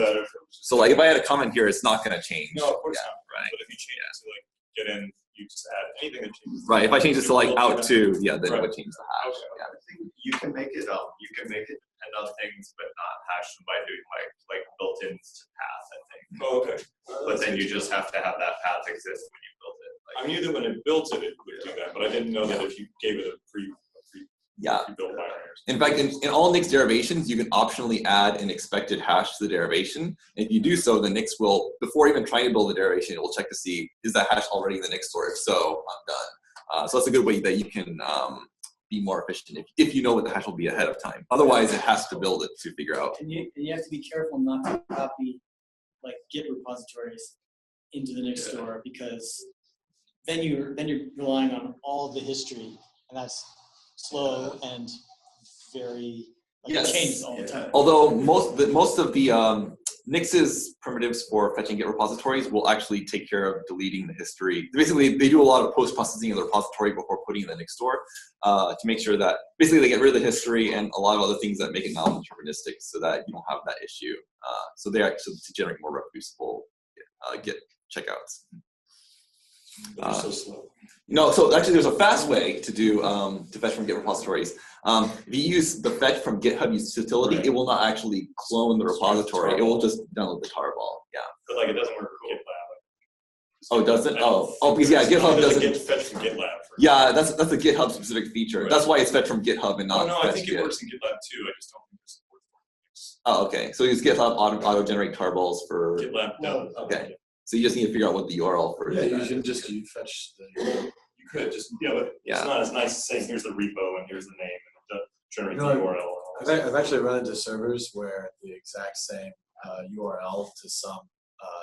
so like if I add a comment here, it's not going to change. No, of course not. Right. But if you change it to like get in, you just add anything that changes. Right. If I change this to like out to, then it would change the hash. Okay. I think you can make it depend on things, but not hash them by doing like built-in path, I think. Oh, okay. But then you just have to have that path exist when you build it. I knew that when it built it, it would do that, but I didn't know that if you gave it a pre-built binary. In fact, in all Nix derivations, you can optionally add an expected hash to the derivation. And if you do so, the Nix will, before even trying to build the derivation, it will check to see, is that hash already in the Nix store? If so, I'm done. So that's a good way that you can be more efficient if you know what the hash will be ahead of time. Otherwise, it has to build it to figure out. And you have to be careful not to copy like Git repositories into the Nix store, because then you're relying on all of the history, and that's slow and very it changes all the time. Although most of the Nix's primitives for fetching Git repositories will actually take care of deleting the history. Basically, they do a lot of post-processing of the repository before putting in the Nix store to make sure that basically they get rid of the history and a lot of other things that make it non-deterministic, so that you don't have that issue. So they actually to generate more reproducible Git checkouts. So slow. No, so actually there's a fast way to do to fetch from Git repositories. If you use the fetch from GitHub utility, it will not actually clone the repository. It will just download the tarball. Yeah. But like it doesn't work with GitLab. Oh, does it? Oh, because yeah, GitHub doesn't. Get fetch from GitLab. Yeah, that's a GitHub specific feature. Right. That's why it's fetched from GitHub and not. No, I think Git. it works in GitLab too. I just don't think it supports. Oh, okay. So use GitHub auto generate tarballs for. GitLab does. Okay. So you just need to figure out what the URL for. Yeah, you can just fetch the. You could just but it's not as nice as saying here's the repo and here's the name and generate the URL. I've actually run into servers where the exact same URL to some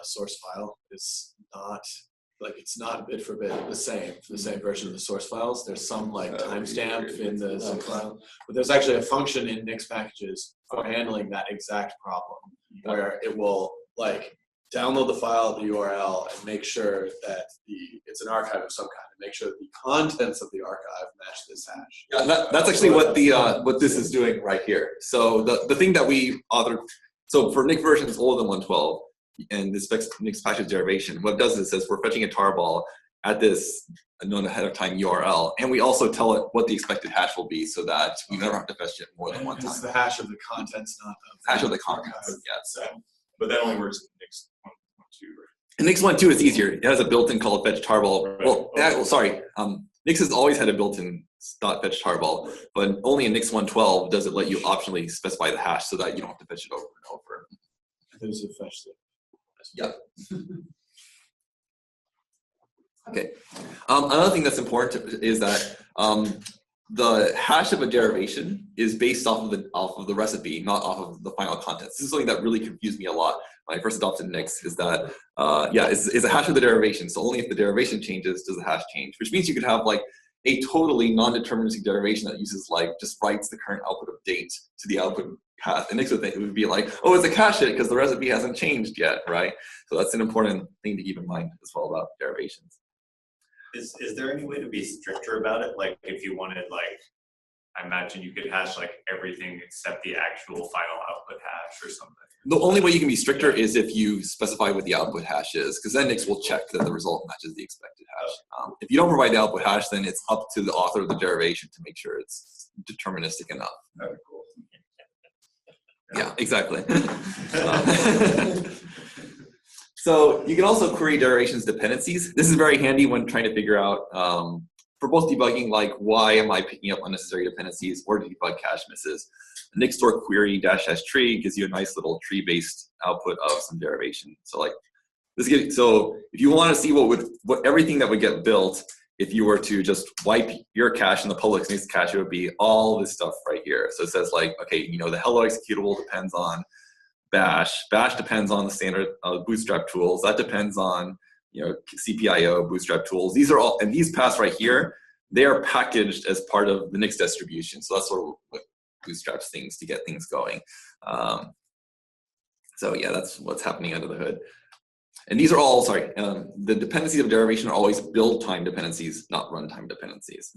source file is not, like, it's not bit for bit the same version of the source files. There's some like timestamp in the zip file, but there's actually a function in Nix packages for handling that exact problem, where it will like download the file, the URL, and make sure that it's an archive of some kind, and make sure that the contents of the archive match this hash. Yeah, that's actually what the what this is doing right here. So the thing that we authored, so for Nix versions older than 112, and this Nix package derivation, what it does is it says we're fetching a tarball at this known ahead of time URL, and we also tell it what the expected hash will be, so that you never have to fetch it more than one time. It's the hash of the contents, not the hash of the contents. Yeah. So, but that only works in Nix 1.2, right? In Nix 1.2, it's easier. It has a built-in called fetch tarball. Right. Well, sorry. Nix has always had a built-in .fetch tarball, but only in Nix 1.12 does it let you optionally specify the hash so that you don't have to fetch it over and over. There's a fetch there. Yeah. Okay. Another thing that's important is that the hash of a derivation is based off of the recipe, not off of the final contents. This is something that really confused me a lot when I first adopted Nix. Is that is a hash of the derivation. So only if the derivation changes does the hash change, which means you could have like a totally non-deterministic derivation that uses like just writes the current output of date to the output path. And Nix would be like, oh, it's a cache hit because the recipe hasn't changed yet, right? So that's an important thing to keep in mind as well about derivations. Is there any way to be stricter about it? Like if you wanted, like, I imagine you could hash like everything except the actual final output hash or something. The only way you can be stricter is if you specify what the output hash is, because then Nix will check that the result matches the expected hash. If you don't provide the output hash, then it's up to the author of the derivation to make sure it's deterministic enough. Very cool. Yeah, exactly. So you can also query derivations dependencies. This is very handy when trying to figure out, for both debugging, like why am I picking up unnecessary dependencies, or to debug cache misses. The Nixstore query --tree gives you a nice little tree-based output of some derivation. So like this gives, so if you want to see what everything that would get built if you were to just wipe your cache in the public Nix cache, it would be all this stuff right here. So it says like, okay, you know, the hello executable depends on Bash. Bash depends on the standard Bootstrap tools. That depends on, you know, CPIO, Bootstrap tools. These are all, and these paths right here, they are packaged as part of the Nix distribution. So that's sort of what Bootstraps things to get things going. So yeah, that's what's happening under the hood. And these are all, sorry, the dependencies of derivation are always build time dependencies, not runtime dependencies.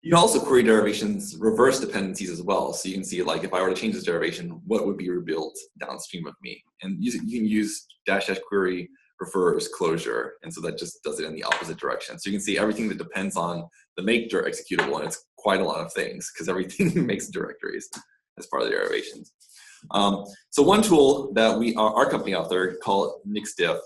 You can also query derivations, reverse dependencies as well. So you can see, like, if I were to change this derivation, what would be rebuilt downstream of me? And you can use --query refers closure. And so that just does it in the opposite direction. So you can see everything that depends on the make dir executable, and it's quite a lot of things because everything makes directories as part of the derivations. So one tool that our company author called NixDiff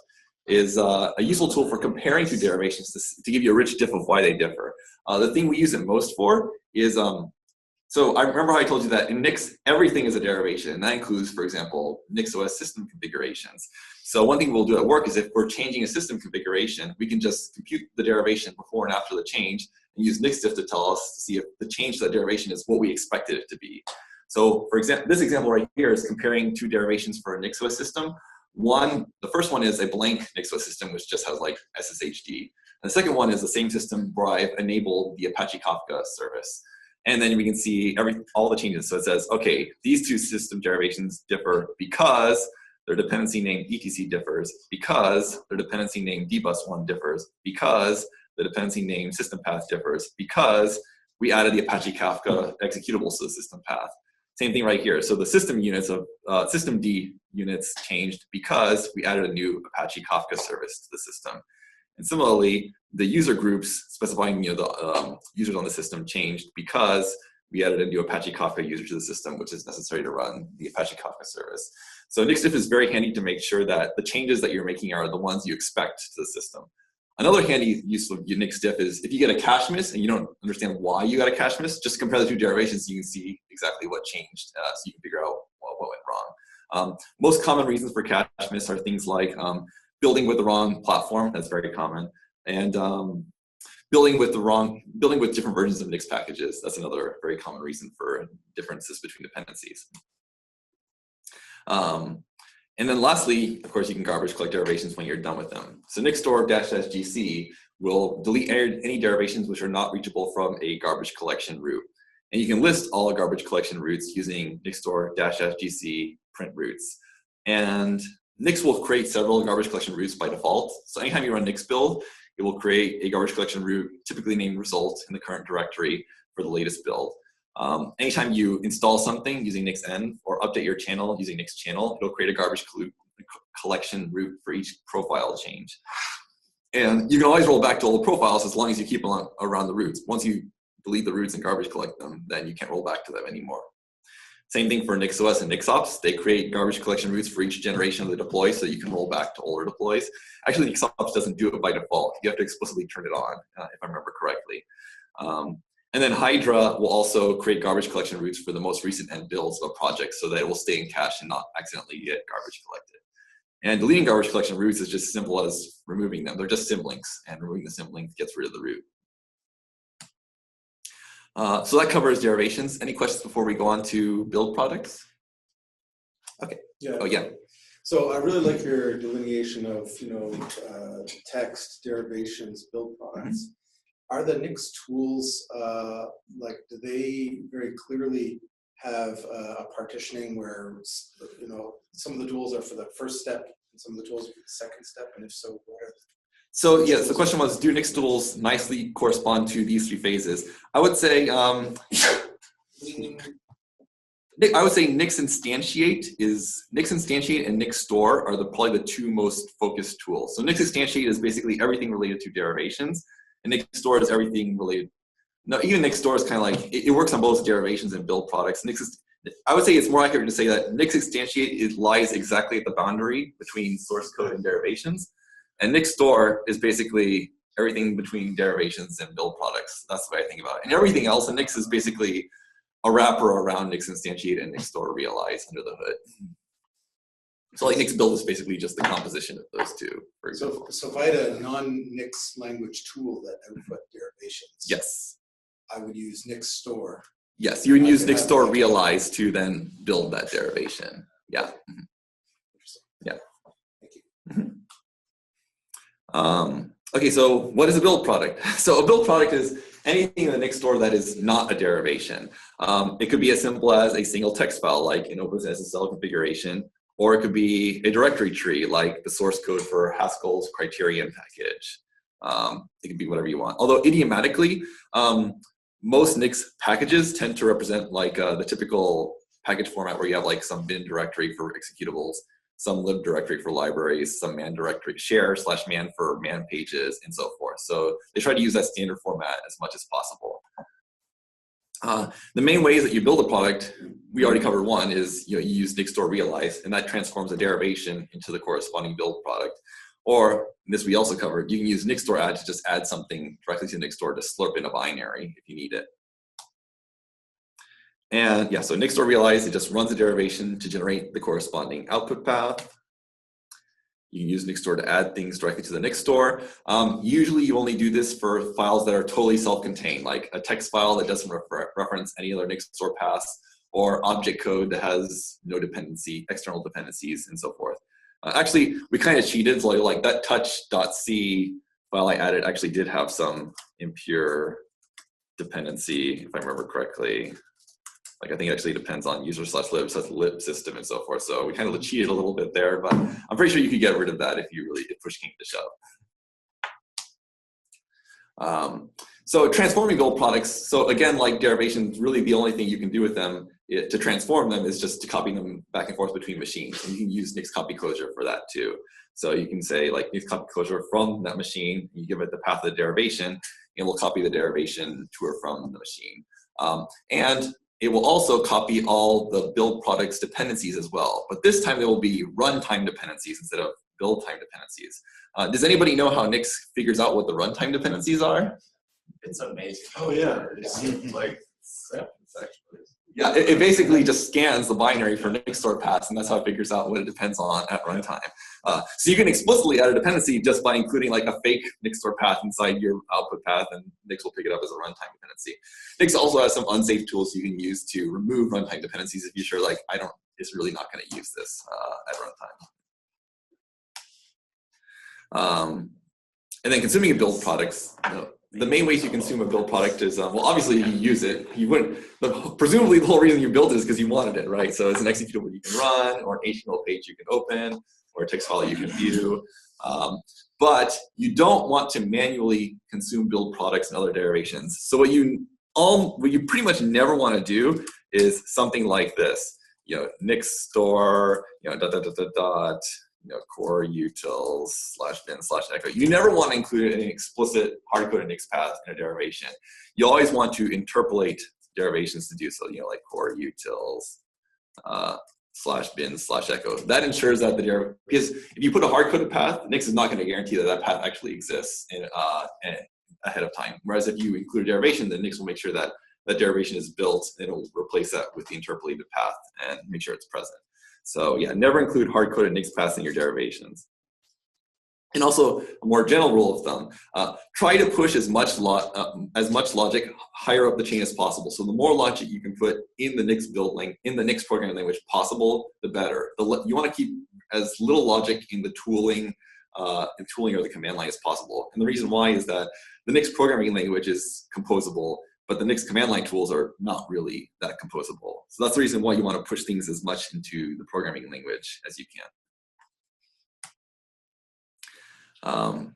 is a useful tool for comparing two derivations to give you a rich diff of why they differ. The thing we use it most for is, so I remember how I told you that in Nix, everything is a derivation, and that includes, for example, NixOS system configurations. So one thing we'll do at work is if we're changing a system configuration, we can just compute the derivation before and after the change and use NixDiff to tell us to see if the change to that derivation is what we expected it to be. So for example, this example right here is comparing two derivations for a NixOS system. The first one is a blank NixOS system, which just has like SSHD. And the second one is the same system where I've enabled the Apache Kafka service. And then we can see all the changes. So it says, okay, these two system derivations differ because their dependency name etc differs, because their dependency name dbus1 differs, because the dependency name system path differs, because we added the Apache Kafka executables to the system path. Same thing right here. So the system units of system D units changed because we added a new Apache Kafka service to the system. And similarly, the user groups specifying, you know, the users on the system changed because we added a new Apache Kafka user to the system, which is necessary to run the Apache Kafka service. So NixDiff is very handy to make sure that the changes that you're making are the ones you expect to the system. Another handy use of NixDiff is if you get a cache miss and you don't understand why you got a cache miss, just compare the two derivations, so you can see exactly what changed, so you can figure out what went wrong. Most common reasons for cache miss are things like building with the wrong platform, that's very common, and building with different versions of Nix packages, that's another very common reason for differences between dependencies. And then lastly, of course, you can garbage collect derivations when you're done with them. So nixstore-gc will delete any derivations which are not reachable from a garbage collection route. And you can list all garbage collection routes using nixstore-gc print routes. And Nix will create several garbage collection routes by default. So anytime you run Nix build, it will create a garbage collection route, typically named result in the current directory for the latest build. Anytime you install something using nixenv or update your channel using Nix channel, it'll create a garbage collection route for each profile change. And you can always roll back to old profiles as long as you keep around the routes. Once you delete the routes and garbage collect them, then you can't roll back to them anymore. Same thing for NixOS and NixOps. They create garbage collection routes for each generation of the deploy so you can roll back to older deploys. Actually, NixOps doesn't do it by default. You have to explicitly turn it on, if I remember correctly. And then Hydra will also create garbage collection routes for the most recent end builds of a project so that it will stay in cache and not accidentally get garbage collected. And deleting garbage collection routes is just as simple as removing them. They're just symlinks, and removing the symlink gets rid of the route. So that covers derivations. Any questions before we go on to build products? Okay. Yeah. Oh, yeah. So I really like your delineation of, text, derivations, build products. Mm-hmm. Are the Nix tools, do they very clearly have a partitioning where, some of the tools are for the first step and some of the tools are for the second step? And if so, what are So yes, the question was, do Nix tools nicely correspond to these three phases? I would say, Nix Instantiate and Nix Store are probably the two most focused tools. So Nix Instantiate is basically everything related to derivations, and Nix Store is everything related. No, even Nix Store is kind of like, it works on both derivations and build products. I would say it's more accurate to say that Nix Instantiate lies exactly at the boundary between source code and derivations. And Nix Store is basically everything between derivations and build products. That's the way I think about it. And everything else in Nix is basically a wrapper around Nix Instantiate and Nix Store realize under the hood. So like Nix build is basically just the composition of those two, for example. So if I had a non-Nix language tool that output derivations, yes, I would use Nix Store. Yes, you would use Nix Store realize to then build that derivation. Yeah. Mm-hmm. Yeah. Thank you. Mm-hmm. Okay, so what is a build product? So a build product is anything in the Nix Store that is not a derivation. It could be as simple as a single text file, like an OpenSSL configuration, or it could be a directory tree, like the source code for Haskell's criterion package. It could be whatever you want. Although idiomatically, most Nix packages tend to represent like the typical package format where you have like some bin directory for executables, some lib directory for libraries, some man directory, share/man for man pages, and so forth. So they try to use that standard format as much as possible. The main ways that you build a product, we already covered one, is you use Nix Store realize, and that transforms a derivation into the corresponding build product. Or, this we also covered, you can use Nix Store add to just add something directly to Nix Store to slurp in a binary if you need it. And yeah, so Nix Store realize, it just runs a derivation to generate the corresponding output path. You can use Nix Store to add things directly to the Nix Store. Usually you only do this for files that are totally self-contained, like a text file that doesn't reference any other Nix Store paths, or object code that has no dependency, external dependencies, and so forth. Actually, we kind of cheated, so like that touch.c file I added actually did have some impure dependency, if I remember correctly. Like I think it actually depends on user/lib system and so forth. So we kind of cheated a little bit there, but I'm pretty sure you could get rid of that if push came to shove. So transforming build products. So again, like derivations, really the only thing you can do with them to transform them is just to copy them back and forth between machines. And you can use Nix copy closure for that too. So you can say like Nix copy closure from that machine, you give it the path of the derivation, and it will copy the derivation to or from the machine. And it will also copy all the build products dependencies as well. But this time there will be runtime dependencies instead of build time dependencies. Does anybody know how Nix figures out what the runtime dependencies are? It's amazing. Oh yeah. It's like seconds actually. Yeah, it basically just scans the binary for Nix store paths, and that's how it figures out what it depends on at runtime. So you can explicitly add a dependency just by including like a fake Nix store path inside your output path, and Nix will pick it up as a runtime dependency. Nix also has some unsafe tools you can use to remove runtime dependencies if you're sure, like, it's really not going to use this at runtime. And then consuming build products. The main ways you consume a build product is, well, obviously you use it. You wouldn't, presumably the whole reason you built it is because you wanted it, right? So it's an executable you can run, or an HTML page you can open, or a text file you can view. But you don't want to manually consume build products and other derivations. So what you pretty much never want to do is something like this. Nix store, core utils /bin/echo. You never want to include an explicit hard-coded Nix path in a derivation. You always want to interpolate derivations to do so, like core utils /bin/echo. That ensures that because if you put a hard-coded path, Nix is not going to guarantee that that path actually exists ahead of time. Whereas if you include a derivation, then Nix will make sure that that derivation is built, and it'll replace that with the interpolated path and make sure it's present. So yeah, never include hard-coded Nix paths in your derivations. And also, a more general rule of thumb, try to push as much logic higher up the chain as possible. So the more logic you can put in the Nix in the Nix programming language possible, the better. You want to keep as little logic in the tooling or the command line as possible. And the reason why is that the Nix programming language is composable, but the Nix command line tools are not really that composable. So that's the reason why you want to push things as much into the programming language as you can.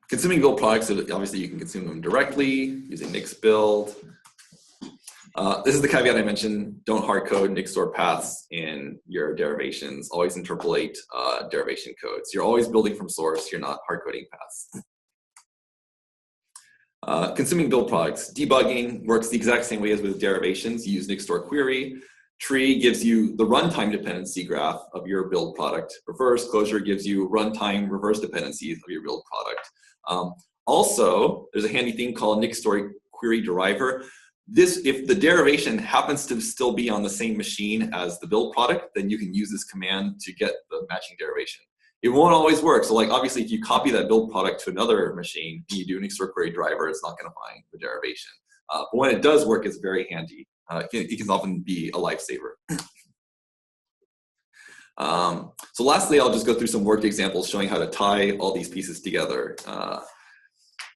Consuming build products, so obviously you can consume them directly using Nix build. This is the caveat I mentioned. Don't hard code Nix store paths in your derivations. Always interpolate derivation codes. You're always building from source. You're not hard coding paths. Consuming build products. Debugging works the exact same way as with derivations. You use Nix store query. Tree gives you the runtime dependency graph of your build product. Reverse closure gives you runtime reverse dependencies of your build product. Also, there's a handy thing called Nix store query deriver. If the derivation happens to still be on the same machine as the build product, then you can use this command to get the matching derivation. It won't always work. So like obviously if you copy that build product to another machine and you do an Nix store query driver, it's not gonna find the derivation. But when it does work, it's very handy. It can often be a lifesaver. So lastly, I'll just go through some worked examples showing how to tie all these pieces together.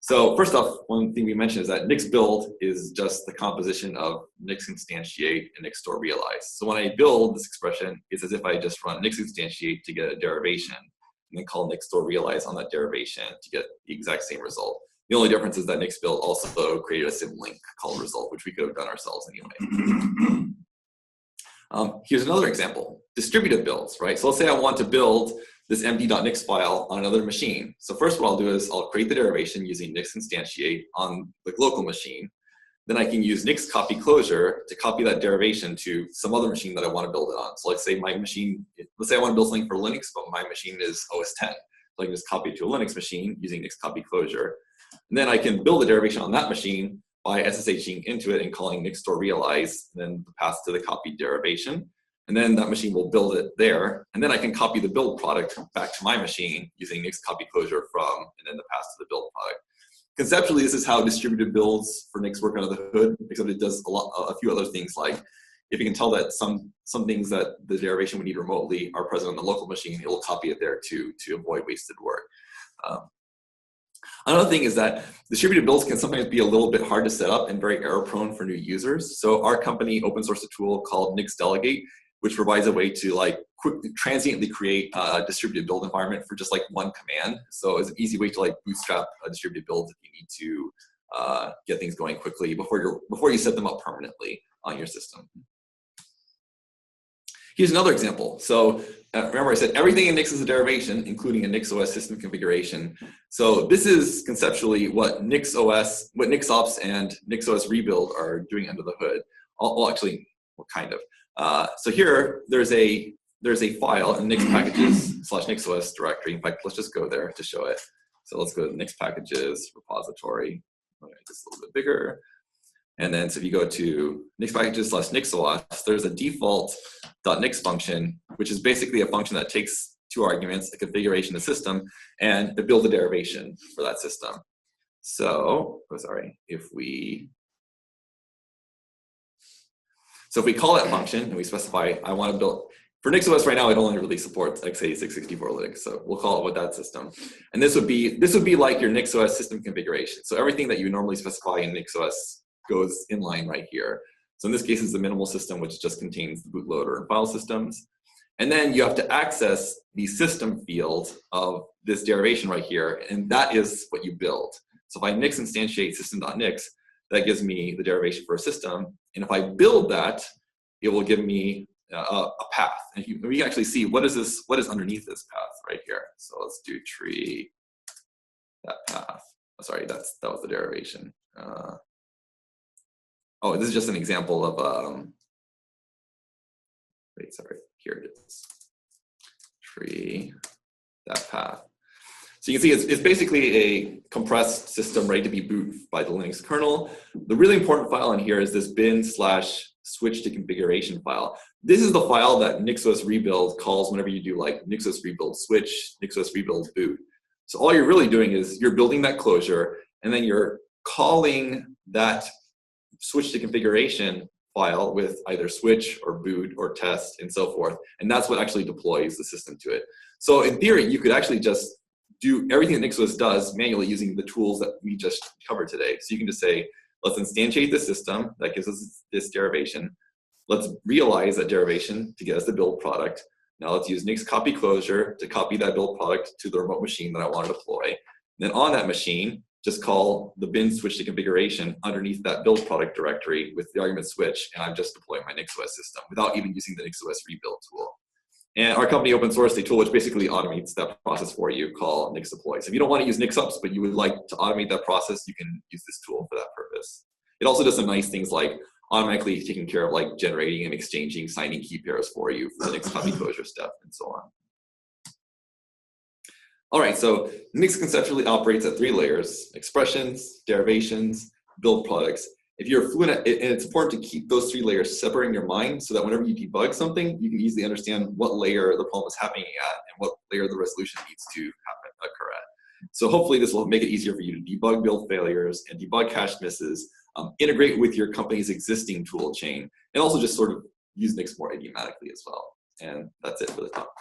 So first off, one thing we mentioned is that Nix build is just the composition of Nix instantiate and Nix store realize. So when I build this expression, it's as if I just run Nix instantiate to get a derivation, and then call Nix store realize on that derivation to get the exact same result. The only difference is that Nix build also created a symlink called result, which we could have done ourselves anyway. Here's another example, distributed builds, right? So let's say I want to build this empty.nix file on another machine. So first what I'll do is I'll create the derivation using Nix instantiate on the local machine. Then I can use Nix copy closure to copy that derivation to some other machine that I want to build it on. So let's say let's say I want to build something for Linux, but my machine is OS 10. So I can just copy it to a Linux machine using Nix copy closure. And then I can build the derivation on that machine by SSHing into it and calling Nix store realize, and then pass to the copied derivation. And then that machine will build it there. And then I can copy the build product back to my machine using Nix copy closure from, and then the pass to the build product. Conceptually, this is how distributed builds for Nix work under the hood, except it does a few other things, like if you can tell that some things that the derivation we need remotely are present on the local machine, it will copy it there to avoid wasted work. Another thing is that distributed builds can sometimes be a little bit hard to set up and very error prone for new users. So our company open sourced a tool called Nix Delegate, which provides a way to like quickly transiently create a distributed build environment for just like one command. So it's an easy way to like bootstrap a distributed build if you need to get things going quickly before you set them up permanently on your system. Here's another example. So remember I said everything in Nix is a derivation, including a NixOS system configuration. So this is conceptually what NixOS, what NixOps and NixOS rebuild are doing under the hood. well, actually, well, kind of. So here, there's a file in Nix packages / NixOS directory. In fact, let's just go there to show it. So let's go to Nix packages repository. I'll make this a little bit bigger. And then, so if you go to Nix packages / NixOS, there's a default .nix function, which is basically a function that takes 2 arguments, a configuration of the system, and it builds a derivation for that system. So, if we call that function and we specify, I want to build, for NixOS right now, it only really supports x86, 64 Linux, so we'll call it with that system. And this would be like your NixOS system configuration. So everything that you normally specify in NixOS goes in line right here. So in this case, it's the minimal system, which just contains the bootloader and file systems. And then you have to access the system field of this derivation right here, and that is what you build. So if I nix instantiate system.nix, that gives me the derivation for a system. And if I build that, it will give me a path. And we can actually see what is underneath this path right here. So let's do tree, that path. Oh, sorry, that was the derivation. Oh, this is just an example of, wait, sorry, here it is. Tree, that path. So you can see it's basically a compressed system ready to be booted by the Linux kernel. The really important file in here is this bin/switch to configuration file. This is the file that NixOS rebuild calls whenever you do like NixOS rebuild switch, NixOS rebuild boot. So all you're really doing is you're building that closure, and then you're calling that switch to configuration file with either switch or boot or test and so forth. And that's what actually deploys the system to it. So in theory, you could actually just do everything that NixOS does manually using the tools that we just covered today. So you can just say, let's instantiate the system that gives us this derivation. Let's realize that derivation to get us the build product. Now let's use Nix copy closure to copy that build product to the remote machine that I want to deploy. Then on that machine, just call the bin switch to configuration underneath that build product directory with the argument switch, and I've just deployed my NixOS system without even using the NixOS rebuild tool. And our company open sourced a tool which basically automates that process for you called Nix deploy. So if you don't want to use NixOps, but you would like to automate that process, you can use this tool for that purpose. It also does some nice things like automatically taking care of like generating and exchanging signing key pairs for you for the Nix copy closure step and so on. All right, so Nix conceptually operates at 3 layers: expressions, derivations, build products. If you're fluent at it, and it's important to keep those 3 layers separate in your mind so that whenever you debug something, you can easily understand what layer the problem is happening at and what layer the resolution needs to occur at. So hopefully this will make it easier for you to debug build failures and debug cache misses, integrate with your company's existing tool chain, and also just sort of use Nix more idiomatically as well. And that's it for the talk.